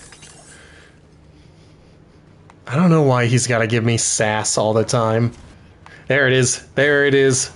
I don't know why he's got to give me sass all the time. There it is. There it is.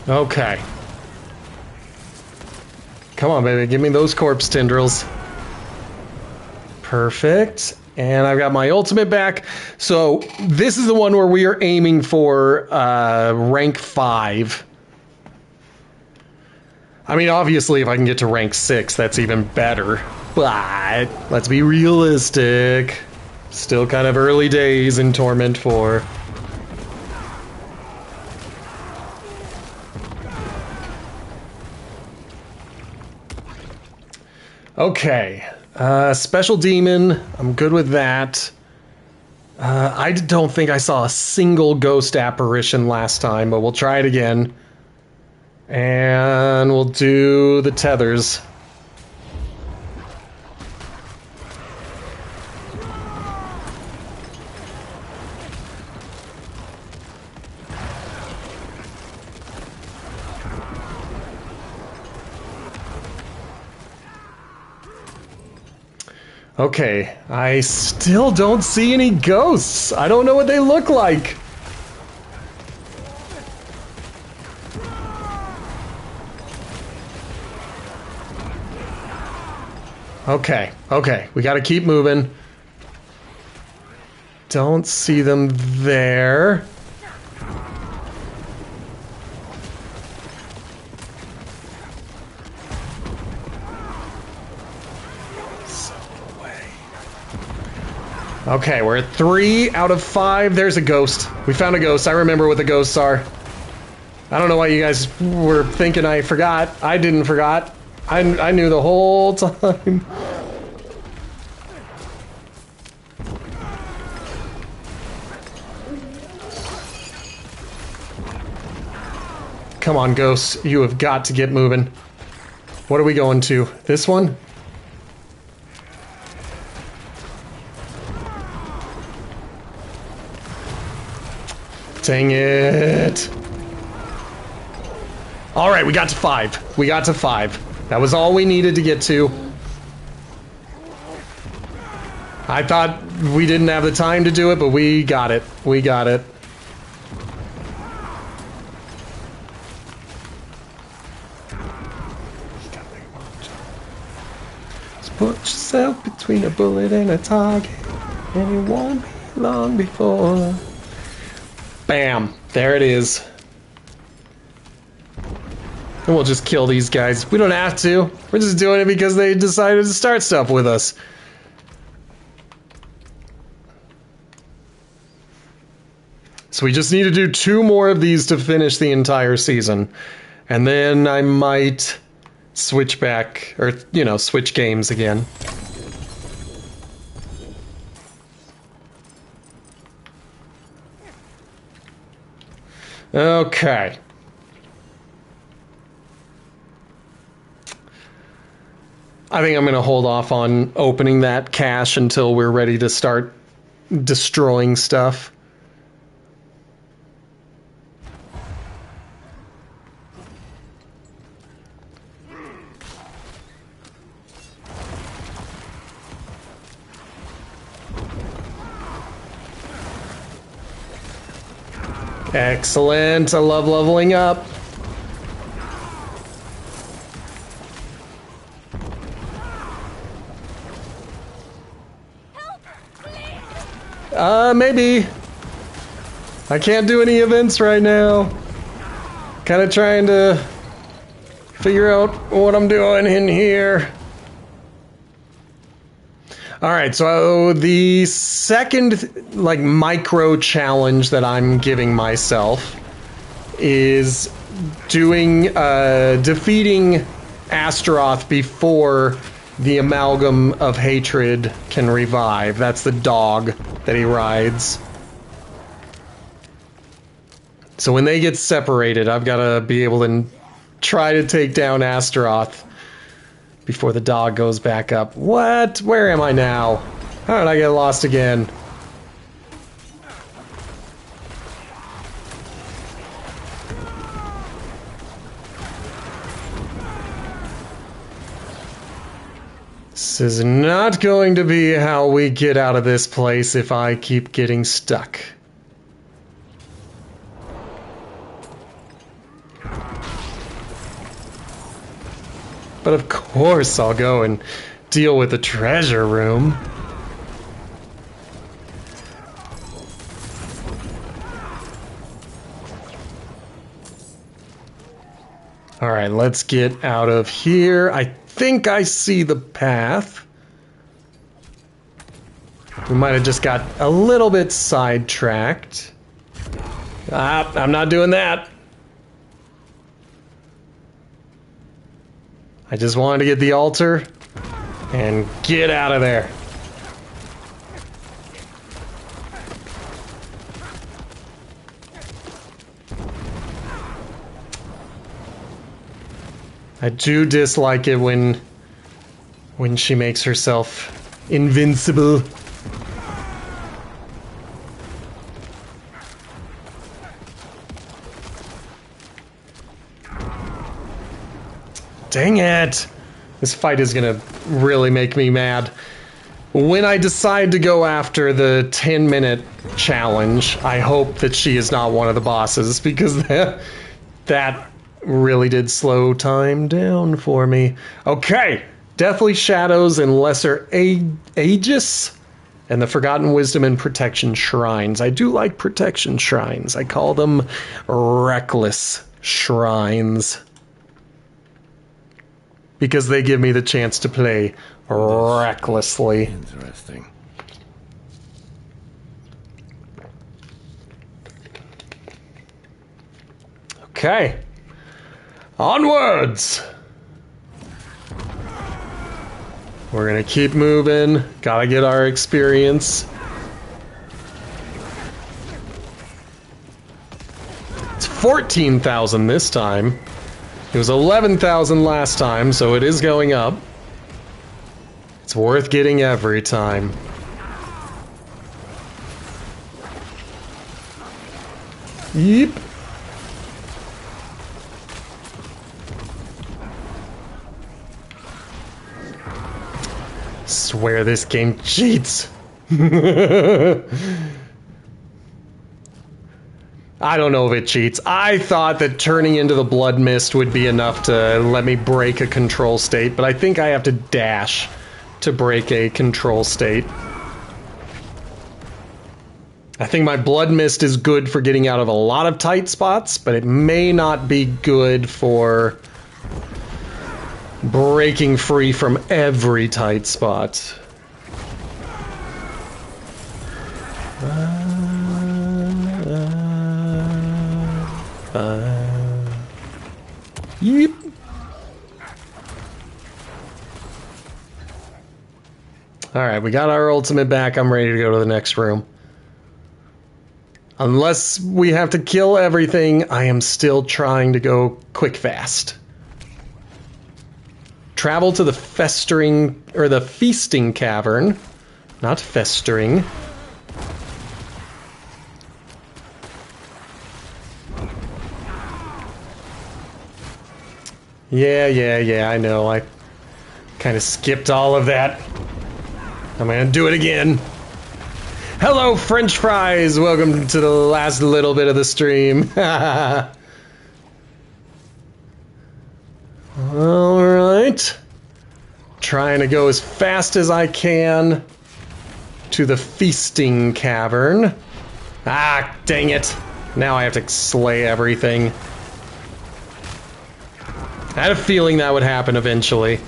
Okay. Come on, baby. Give me those corpse tendrils. Perfect. And I've got my ultimate back. So this is the one where we are aiming for rank 5. I mean, obviously, if I can get to rank 6, that's even better. But let's be realistic. Still kind of early days in Torment 4. Okay, special demon, I'm good with that. I don't think I saw a single ghost apparition last time, but we'll try it again. And we'll do the tethers. Okay, I still don't see any ghosts. I don't know what they look like. Okay, we gotta keep moving. Don't see them there. Okay, we're at 3 out of 5. There's a ghost. We found a ghost. I remember what the ghosts are. I don't know why you guys were thinking I forgot. I didn't forgot. I knew the whole time. Come on, ghosts. You have got to get moving. What are we going to? This one? Dang it. All right, we got to 5. We got to 5. That was all we needed to get to. I thought we didn't have the time to do it, but we got it. We got it. Just put yourself between a bullet and a target, and it won't be long before. Bam! There it is. And we'll just kill these guys. We don't have to. We're just doing it because they decided to start stuff with us. So we just need to do 2 more of these to finish the entire season. And then I might switch back, or, you know, switch games again. Okay. I think I'm going to hold off on opening that cache until we're ready to start destroying stuff. Excellent. I love leveling up. Maybe. I can't do any events right now. Kind of trying to figure out what I'm doing in here. Alright, so the second, like, micro challenge that I'm giving myself is doing, defeating Astaroth before the Amalgam of Hatred can revive. That's the dog that he rides. So when they get separated, I've got to be able to try to take down Astaroth before the dog goes back up. What? Where am I now? How did I get lost again? This is not going to be how we get out of this place if I keep getting stuck. But of course I'll go and deal with the treasure room. Alright, let's get out of here. I think I see the path. We might have just got a little bit sidetracked. Ah, I'm not doing that. I just wanted to get the altar and get out of there. I do dislike it when she makes herself invincible. Dang it! This fight is gonna really make me mad. When I decide to go after the 10-minute challenge, I hope that she is not one of the bosses, because that really did slow time down for me. Okay, Deathly Shadows and Lesser Aegis, and the Forgotten Wisdom and Protection Shrines. I do like Protection Shrines. I call them Reckless Shrines, because they give me the chance to play recklessly. Interesting. Okay. Onwards! We're gonna keep moving. Gotta get our experience. It's 14,000 this time. It was 11,000 last time, so it is going up. It's worth getting every time. Yep. Swear this game cheats. I don't know if it cheats. I thought that turning into the blood mist would be enough to let me break a control state, but I think I have to dash to break a control state. I think my blood mist is good for getting out of a lot of tight spots, but it may not be good for breaking free from every tight spot. Yep. Alright, we got our ultimate back. I'm ready to go to the next room. Unless we have to kill everything, I am still trying to go quick fast. Travel to the festering, or the feasting cavern. Not festering. Yeah, I know. I kind of skipped all of that. I'm gonna do it again. Hello, French fries! Welcome to the last little bit of the stream. Alright. Trying to go as fast as I can to the feasting cavern. Ah, dang it. Now I have to slay everything. I had a feeling that would happen eventually.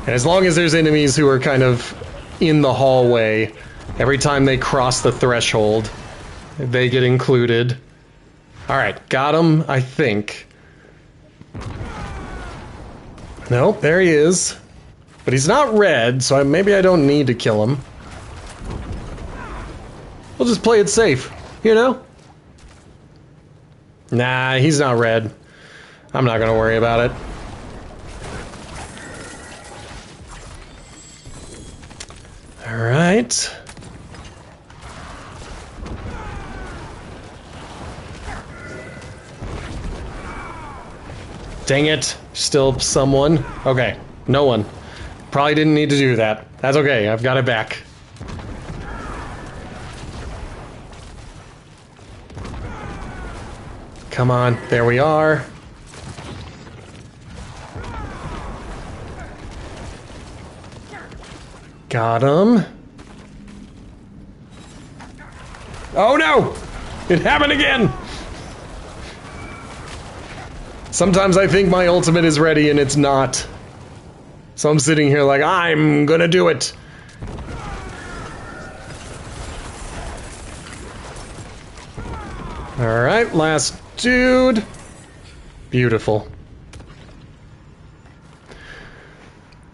And as long as there's enemies who are kind of in the hallway, every time they cross the threshold, they get included. Alright, got him, I think. Nope, there he is. But he's not red, so maybe I don't need to kill him. We'll just play it safe, you know? Nah, he's not red. I'm not gonna worry about it. Alright. Dang it. Still someone? Okay, no one. Probably didn't need to do that. That's okay, I've got it back. Come on, there we are. Got him. Oh no! It happened again! Sometimes I think my ultimate is ready and it's not. So I'm sitting here like, I'm gonna do it. Alright, last dude. Beautiful.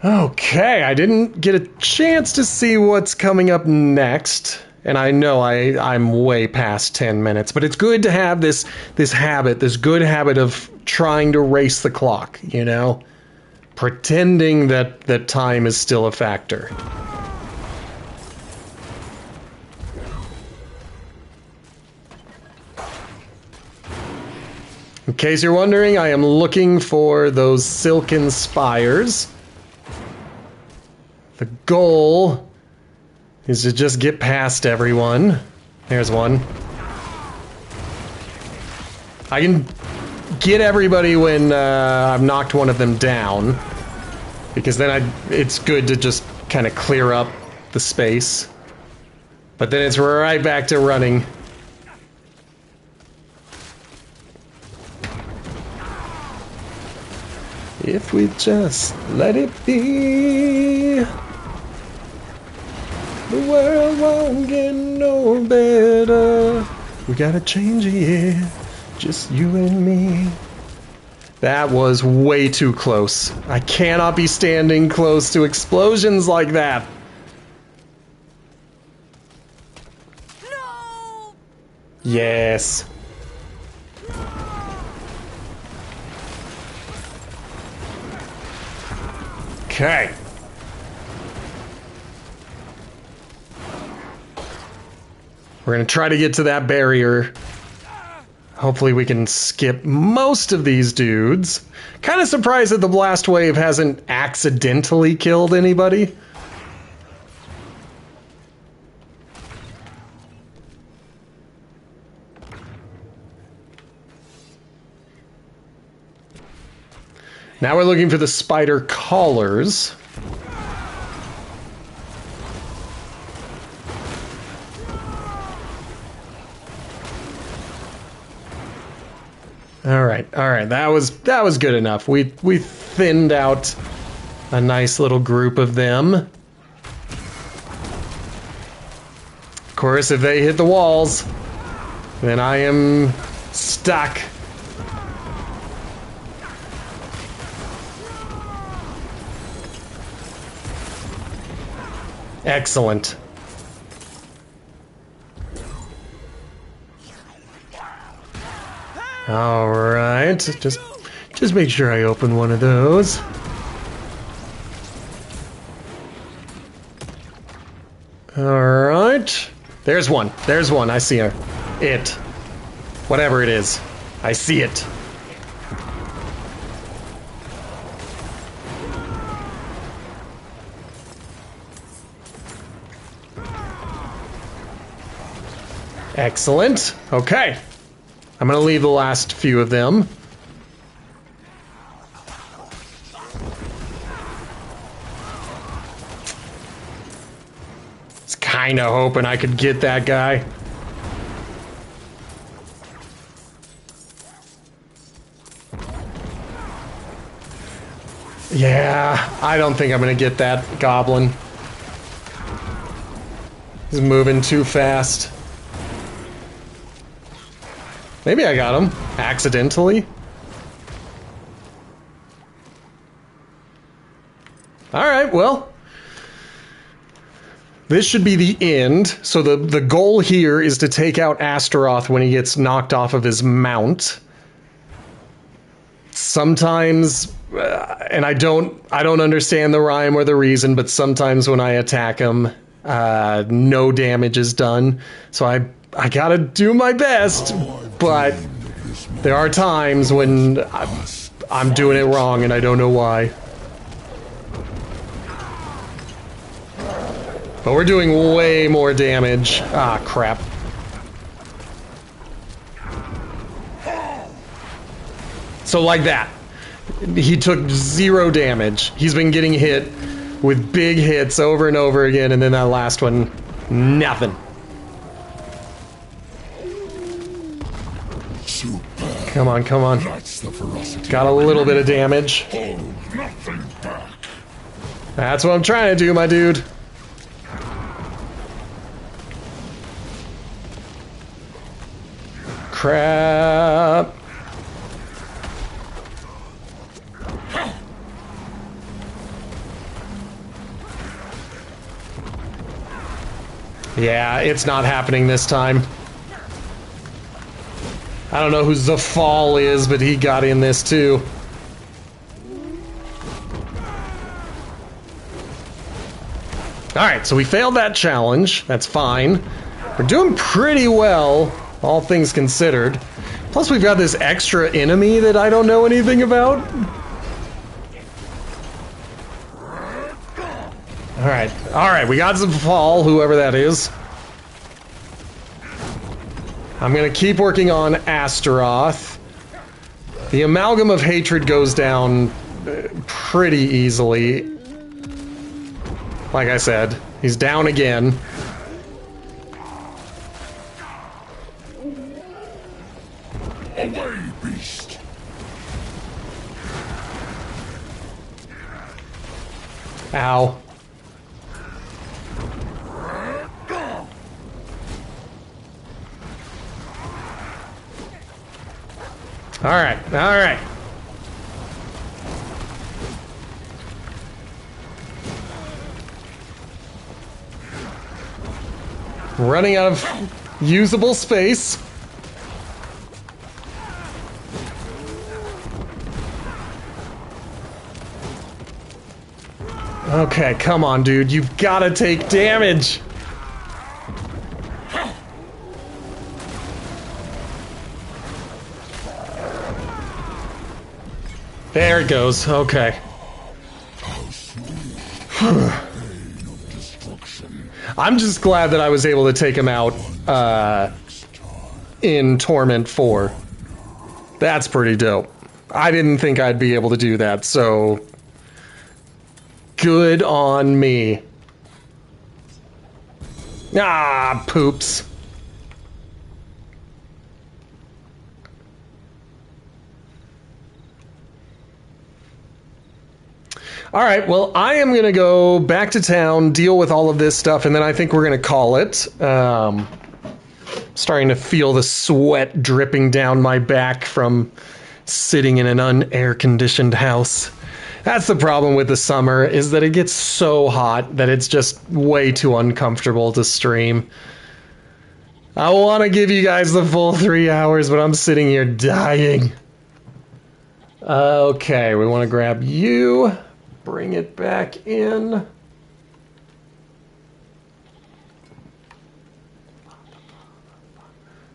Okay, I didn't get a chance to see what's coming up next. And I know I'm way past 10 minutes, but it's good to have this habit, this good habit of trying to race the clock, you know? Pretending that time is still a factor. In case you're wondering, I am looking for those silken spires. The goal is to just get past everyone. There's one. I can get everybody when I've knocked one of them down, because then it's good to just kind of clear up the space. But then it's right back to running. If we just let it be, the world won't get no better. We gotta change it, yeah. Just you and me. That was way too close. I cannot be standing close to explosions like that. No! Yes. Okay. We're gonna try to get to that barrier. Hopefully we can skip most of these dudes. Kind of surprised that the blast wave hasn't accidentally killed anybody. Now we're looking for the spider collars. All right, that was good enough. We thinned out a nice little group of them. Of course, if they hit the walls, then I am stuck. Excellent. All right, just make sure I open one of those. All right, there's one. I see her. It, whatever it is, I see it. Excellent. Okay. I'm gonna leave the last few of them. I was kinda hoping I could get that guy. Yeah, I don't think I'm gonna get that goblin. He's moving too fast. Maybe I got him accidentally. Alright, well. This should be the end. So the goal here is to take out Astaroth when he gets knocked off of his mount. Sometimes, and I don't understand the rhyme or the reason, but sometimes when I attack him, no damage is done. So I gotta do my best, but there are times when I'm doing it wrong and I don't know why. But we're doing way more damage. Ah, crap. So like that. He took 0 damage. He's been getting hit with big hits over and over again, and then that last one, nothing. Come on, come on. Got a little bit of damage. That's what I'm trying to do, my dude. Crap. Yeah, it's not happening this time. I don't know who Zafal is, but he got in this too. Alright, so we failed that challenge. That's fine. We're doing pretty well, all things considered. Plus we've got this extra enemy that I don't know anything about. Alright, we got Zafal, whoever that is. I'm gonna keep working on Astaroth. The amalgam of hatred goes down pretty easily. Like I said, he's down again. Away, beast! Ow. Alright, alright. Running out of usable space. Okay, come on, dude. You've got to take damage. There it goes. Okay. I'm just glad that I was able to take him out in Torment 4. That's pretty dope. I didn't think I'd be able to do that, so good on me. Ah, poops. All right, well, I am going to go back to town, deal with all of this stuff, and then I think we're going to call it. Starting to feel the sweat dripping down my back from sitting in an unair-conditioned house. That's the problem with the summer, is that it gets so hot that it's just way too uncomfortable to stream. I want to give you guys the full 3 hours, but I'm sitting here dying. Okay, we want to grab you. Bring it back in.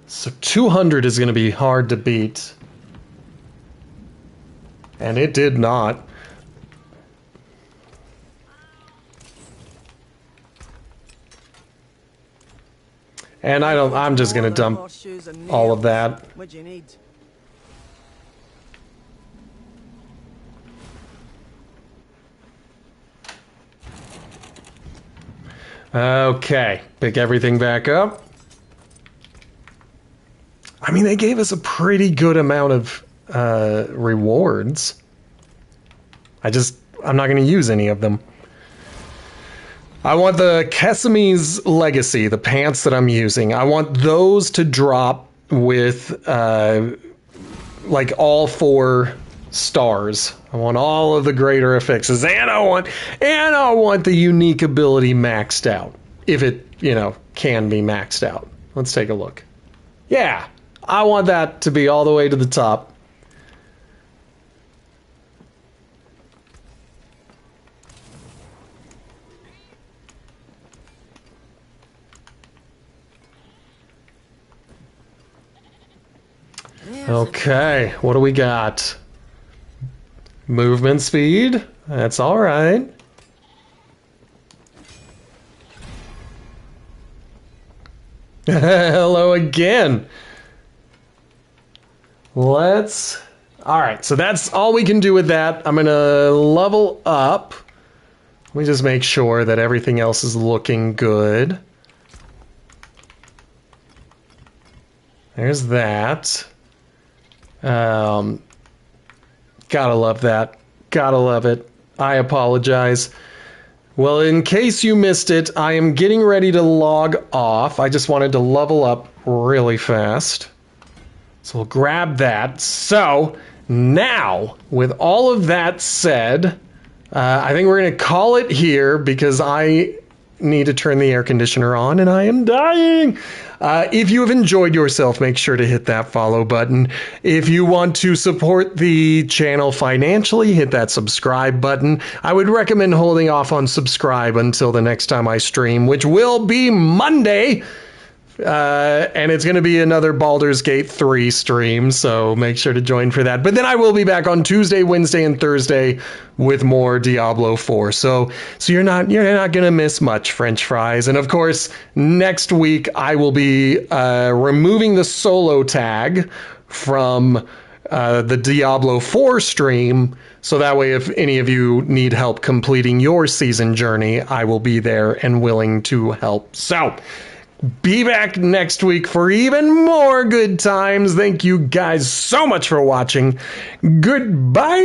So 200 is going to be hard to beat. And it did not. And I'm just going to dump all of that. What do you need? Okay, pick everything back up. I mean, they gave us a pretty good amount of rewards. I'm not going to use any of them. I want the Keseme's Legacy, the pants that I'm using. I want those to drop with like all 4 stars. I want all of the greater affixes, and I want the unique ability maxed out. If it, can be maxed out. Let's take a look. Yeah, I want that to be all the way to the top. Okay, what do we got? Movement speed. That's all right. Hello again. All right, so that's all we can do with that. I'm going to level up. Let me just make sure that everything else is looking good. There's that. Gotta love that. Gotta love it. I apologize. Well, in case you missed it, I am getting ready to log off. I just wanted to level up really fast. So we'll grab that. So now, with all of that said, I think we're going to call it here because I need to turn the air conditioner on and I am dying. If you have enjoyed yourself, make sure to hit that follow button. If you want to support the channel financially, hit that subscribe button. I would recommend holding off on subscribe until the next time I stream, which will be Monday. And it's going to be another Baldur's Gate 3 stream, so make sure to join for that. But then I will be back on Tuesday, Wednesday, and Thursday with more Diablo 4. So you're not going to miss much, French fries. And of course, next week I will be removing the solo tag from the Diablo 4 stream. So that way, if any of you need help completing your season journey, I will be there and willing to help. So be back next week for even more good times. Thank you guys so much for watching. Goodbye.